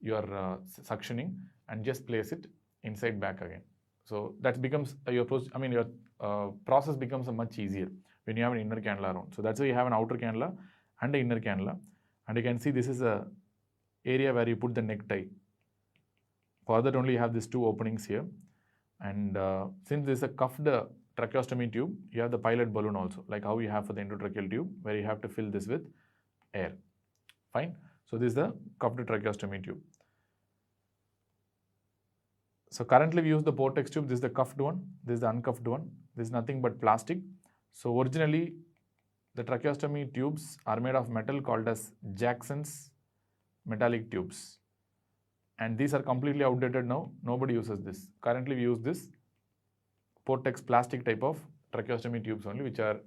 your suctioning and just place it inside back again. So that becomes your process becomes much easier when you have an inner cannula around. So that's why you have an outer cannula and an inner cannula. And you can see this is a area where you put the necktie. For that only you have these two openings here. And since this is a cuffed tracheostomy tube, you have the pilot balloon also, like how you have for the endotracheal tube, where you have to fill this with air. Fine. So this is the cuffed tracheostomy tube. So currently we use the Portex tube. This is the cuffed one. This is the uncuffed one. This is nothing but plastic. So originally the tracheostomy tubes are made of metal called as Jackson's metallic tubes. And these are completely outdated now. Nobody uses this. Currently we use this Portex plastic type of tracheostomy tubes only, which are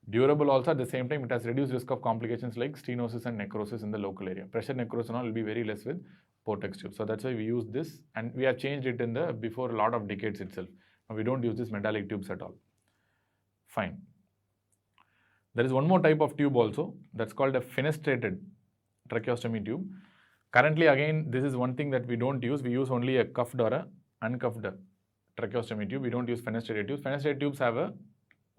durable also. At the same time, it has reduced risk of complications like stenosis and necrosis in the local area. Pressure necrosis and all will be very less with Portex tube. So that's why we use this, and we have changed it in the before a lot of decades itself. Now we don't use this metallic tubes at all. Fine. There is one more type of tube also that's called a fenestrated tracheostomy tube. Currently, again, this is one thing that we don't use. We use only a cuffed or a uncuffed tracheostomy tube. We don't use fenestrated tubes. Fenestrated tubes have a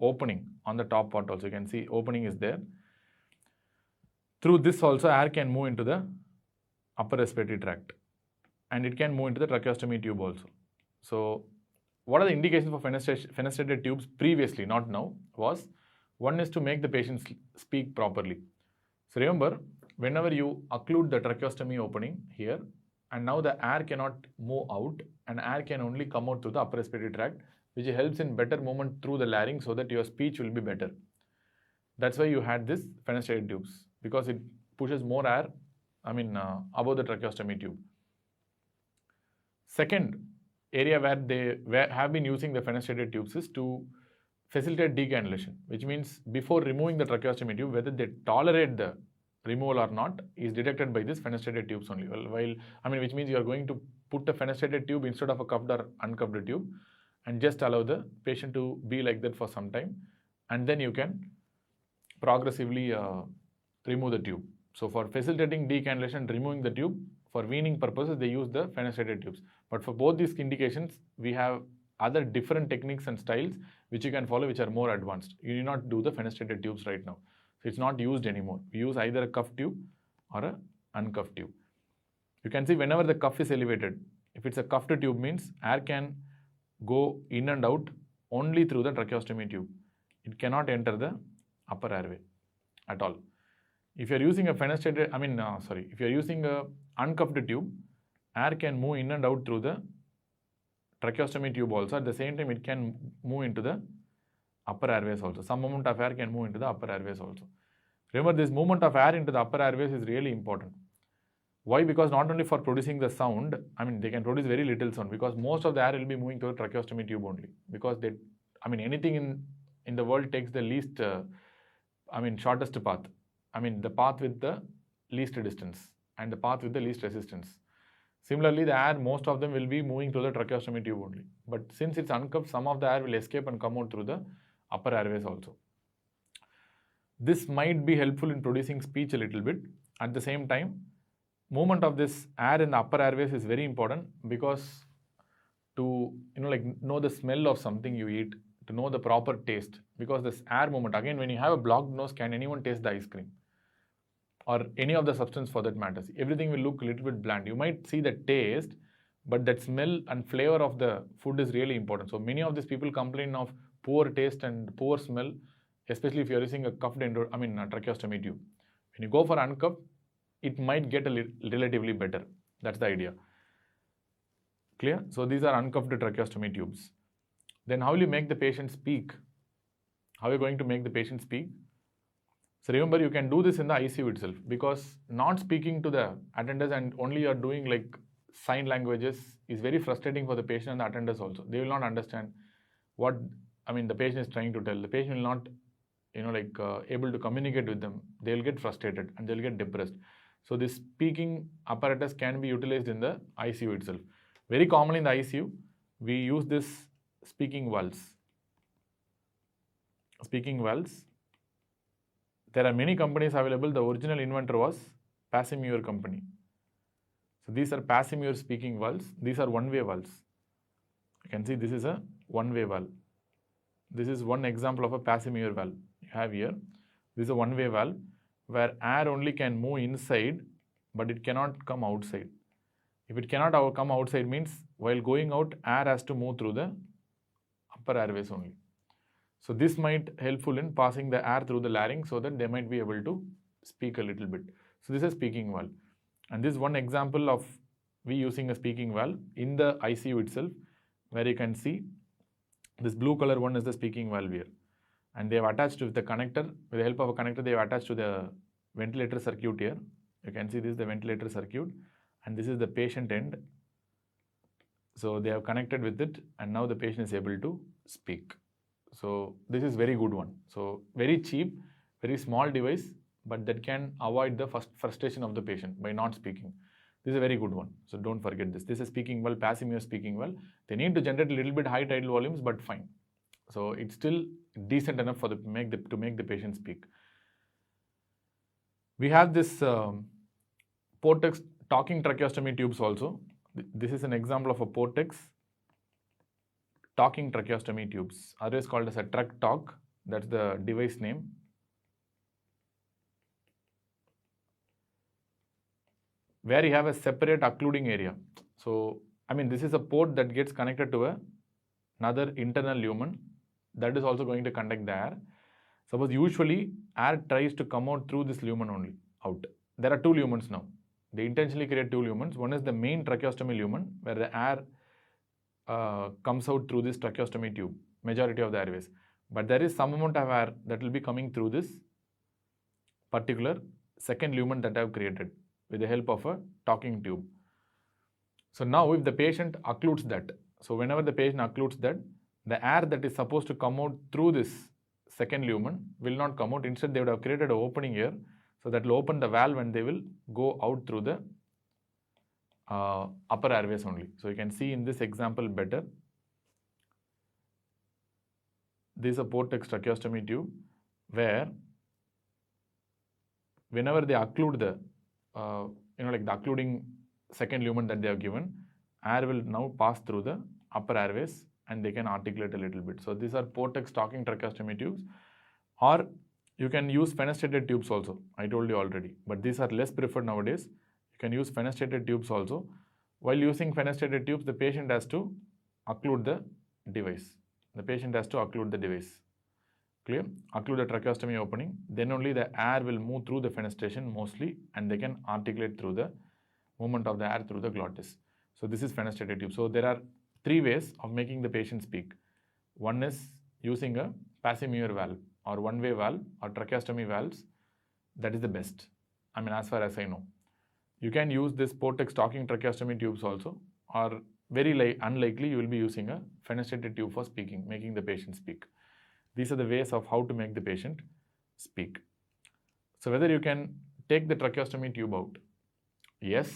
opening on the top part also. You can see opening is there. Through this also air can move into the upper respiratory tract, and it can move into the tracheostomy tube also. So what are the indications for fenestrated tubes previously, not now, was one is to make the patient speak properly. So remember, whenever you occlude the tracheostomy opening here, and now the air cannot move out and air can only come out through the upper respiratory tract, which helps in better movement through the larynx so that your speech will be better. That's why you had this fenestrated tubes, because it pushes more air, above the tracheostomy tube. Second area where they have been using the fenestrated tubes is to facilitate decannulation, which means before removing the tracheostomy tube, whether they tolerate the removal or not is detected by this fenestrated tubes only. Which means you are going to put a fenestrated tube instead of a cuffed or uncuffed tube and just allow the patient to be like that for some time, and then you can progressively remove the tube. So for facilitating decannulation, removing the tube, for weaning purposes, they use the fenestrated tubes. But for both these indications, we have other different techniques and styles which you can follow, which are more advanced. You need not do the fenestrated tubes right now. So it's not used anymore. We use either a cuff tube or a uncuffed tube. You can see whenever the cuff is elevated, if it's a cuffed tube means air can go in and out only through the tracheostomy tube. It cannot enter the upper airway at all. If you are using a fenestrated, if you are using a uncuffed tube, air can move in and out through the tracheostomy tube also. At the same time, it can move into the upper airways also. Some amount of air can move into the upper airways also. Remember, this movement of air into the upper airways is really important. Why? Because not only for producing the sound, they can produce very little sound, because most of the air will be moving to the tracheostomy tube only. Because anything in the world takes the least, shortest path. The path with the least distance and the path with the least resistance. Similarly, the air, most of them will be moving through the tracheostomy tube only. But since it's uncuffed, some of the air will escape and come out through the upper airways also. This might be helpful in producing speech a little bit. At the same time, movement of this air in the upper airways is very important, because to know the smell of something you eat, to know the proper taste, because this air movement, again, when you have a blocked nose, can anyone taste the ice cream? Or any of the substance for that matter? Everything will look a little bit bland. You might see the taste, but that smell and flavor of the food is really important. So many of these people complain of poor taste and poor smell, especially if you're using a cuffed tracheostomy tube. When you go for uncuffed, it might get relatively better. That's the idea. Clear? So these are uncuffed tracheostomy tubes. Then how will you make the patient speak? How are you going to make the patient speak? So remember, you can do this in the ICU itself, because not speaking to the attenders and only you are doing like sign languages is very frustrating for the patient and the attenders also. They will not understand what the patient is trying to tell. The patient will not able to communicate with them. They will get frustrated and they will get depressed. So this speaking apparatus can be utilized in the ICU itself. Very commonly in the ICU, we use this speaking valves. Speaking valves. There are many companies available. The original inventor was Passimure company. So these are Passimure speaking valves. These are one-way valves. You can see this is a one-way valve. This is one example of a Passimure valve you have here. This is a one-way valve where air only can move inside, but it cannot come outside. If it cannot come outside means while going out, air has to move through the upper airways only. So this might helpful in passing the air through the larynx so that they might be able to speak a little bit. So this is a speaking valve. And this is one example of we using a speaking valve in the ICU itself, where you can see this blue color one is the speaking valve here. And they have attached with the connector, with the help of a connector, they have attached to the ventilator circuit here. You can see this is the ventilator circuit and this is the patient end. So they have connected with it and now the patient is able to speak. So this is very good one. So very cheap, very small device, but that can avoid the frustration of the patient by not speaking. This is a very good one. So don't forget this. This is speaking valve, Passimure speaking valve. They need to generate a little bit high tidal volumes, but fine. So it's still decent enough for to make the patient speak. We have this Portex talking tracheostomy tubes also. This is an example of a Portex talking tracheostomy tubes, otherwise called as a Trach Talk. That's the device name. Where you have a separate occluding area. So, this is a port that gets connected to a another internal lumen that is also going to conduct the air. Suppose usually air tries to come out through this lumen only, out. There are two lumens now. They intentionally create two lumens. One is the main tracheostomy lumen where the air comes out through this tracheostomy tube, majority of the airways. But there is some amount of air that will be coming through this particular second lumen that I have created with the help of a talking tube. So now if the patient occludes that, so whenever the patient occludes that, the air that is supposed to come out through this second lumen will not come out. Instead, they would have created an opening here. So that will open the valve and they will go out through the upper airways only. So you can see in this example better. This is a Portex tracheostomy tube where whenever they occlude the, like the occluding second lumen that they have given, air will now pass through the upper airways and they can articulate a little bit. So these are Portex talking tracheostomy tubes, or you can use fenestrated tubes also. I told you already, but these are less preferred nowadays. You can use fenestrated tubes also. While using fenestrated tubes, the patient has to occlude the device. The patient has to occlude the device. Clear? Occlude the tracheostomy opening. Then only the air will move through the fenestration mostly, and they can articulate through the movement of the air through the glottis. So this is fenestrated tube. So there are three ways of making the patient speak. One is using a passive Muir valve or one-way valve or tracheostomy valves. That is the best. I mean, as far as I know. You can use this Portex talking tracheostomy tubes also, or very unlikely you will be using a fenestrated tube for speaking, making the patient speak. These are the ways of how to make the patient speak. So whether you can take the tracheostomy tube out. Yes,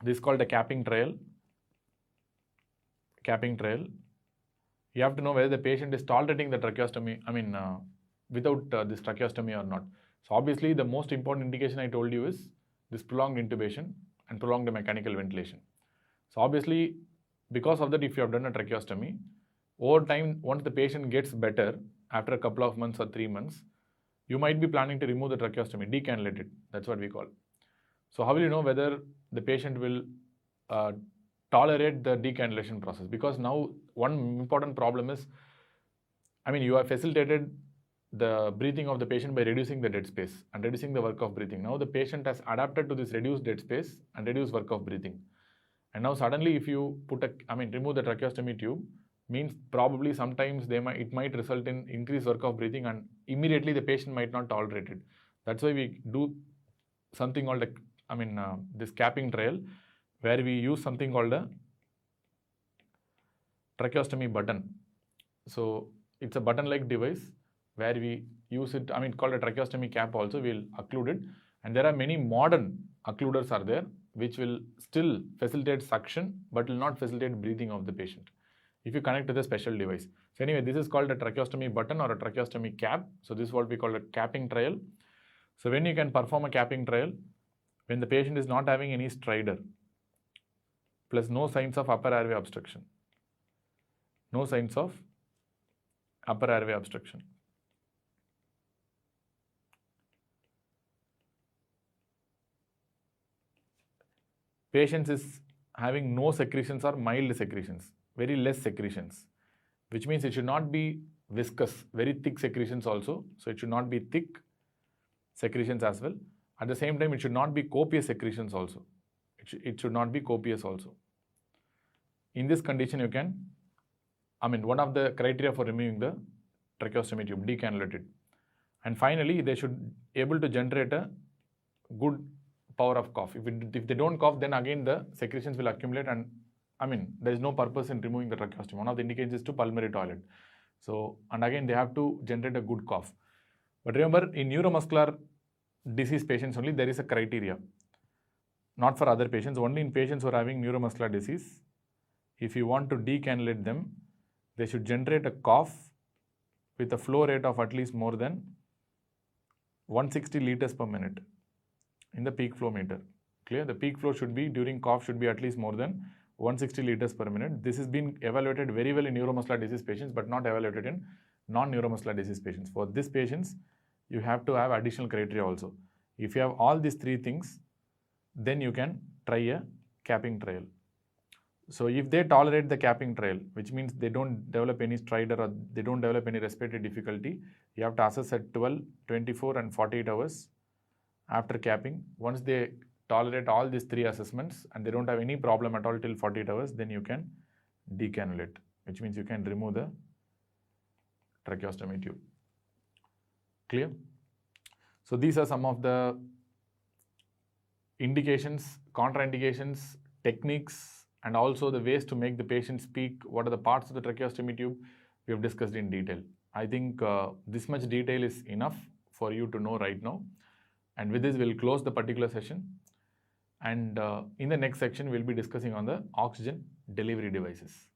this is called a capping trial. Capping trial. You have to know whether the patient is tolerating the tracheostomy, without this tracheostomy or not. So obviously the most important indication I told you is this prolonged intubation and prolonged mechanical ventilation. So obviously because of that, if you have done a tracheostomy, over time, once the patient gets better, after a couple of months or 3 months, you might be planning to remove the tracheostomy, decannulate it. That's what we call. So how will you know whether the patient will tolerate the decannulation process? Because now one important problem is, you have facilitated the breathing of the patient by reducing the dead space and reducing the work of breathing. Now the patient has adapted to this reduced dead space and reduced work of breathing. And now suddenly if you remove the tracheostomy tube, means probably sometimes it might result in increased work of breathing and immediately the patient might not tolerate it. That's why we do something called this capping trial, where we use something called a tracheostomy button. So it's a button-like device where we use it, called a tracheostomy cap also, we'll occlude it. And there are many modern occluders are there, which will still facilitate suction, but will not facilitate breathing of the patient if you connect to the special device. So anyway, this is called a tracheostomy button or a tracheostomy cap. So this is what we call a capping trial. So when you can perform a capping trial, when the patient is not having any stridor, plus no signs of upper airway obstruction. No signs of upper airway obstruction. Patient is having no secretions or mild secretions, very less secretions, which means it should not be viscous, very thick secretions also. So it should not be thick secretions as well. At the same time, it should not be copious secretions also. It should not be copious also. In this condition, you can, one of the criteria for removing the tracheostomy tube, decannulated. And finally, they should be able to generate a good power of cough. If they don't cough, then again the secretions will accumulate and there is no purpose in removing the tracheostomy. One of the indications is to pulmonary toilet. So, and again they have to generate a good cough. But remember, in neuromuscular disease patients only there is a criteria. Not for other patients, only in patients who are having neuromuscular disease. If you want to decannulate them, they should generate a cough with a flow rate of at least more than 160 liters per minute in the peak flow meter. Clear? The peak flow should be, during cough, should be at least more than 160 liters per minute. This has been evaluated very well in neuromuscular disease patients, but not evaluated in non-neuromuscular disease patients. For these patients, you have to have additional criteria also. If you have all these three things, then you can try a capping trial. So if they tolerate the capping trial, which means they don't develop any stridor or they don't develop any respiratory difficulty, you have to assess at 12, 24 and 48 hours after capping. Once they tolerate all these 3 assessments and they don't have any problem at all till 48 hours, then you can decannulate, which means you can remove the tracheostomy tube. Clear? So these are some of the indications, contraindications, techniques, and also the ways to make the patient speak. What are the parts of the tracheostomy tube we have discussed in detail. I think this much detail is enough for you to know right now. And with this, we'll close the particular session. And in the next section, we'll be discussing on the oxygen delivery devices.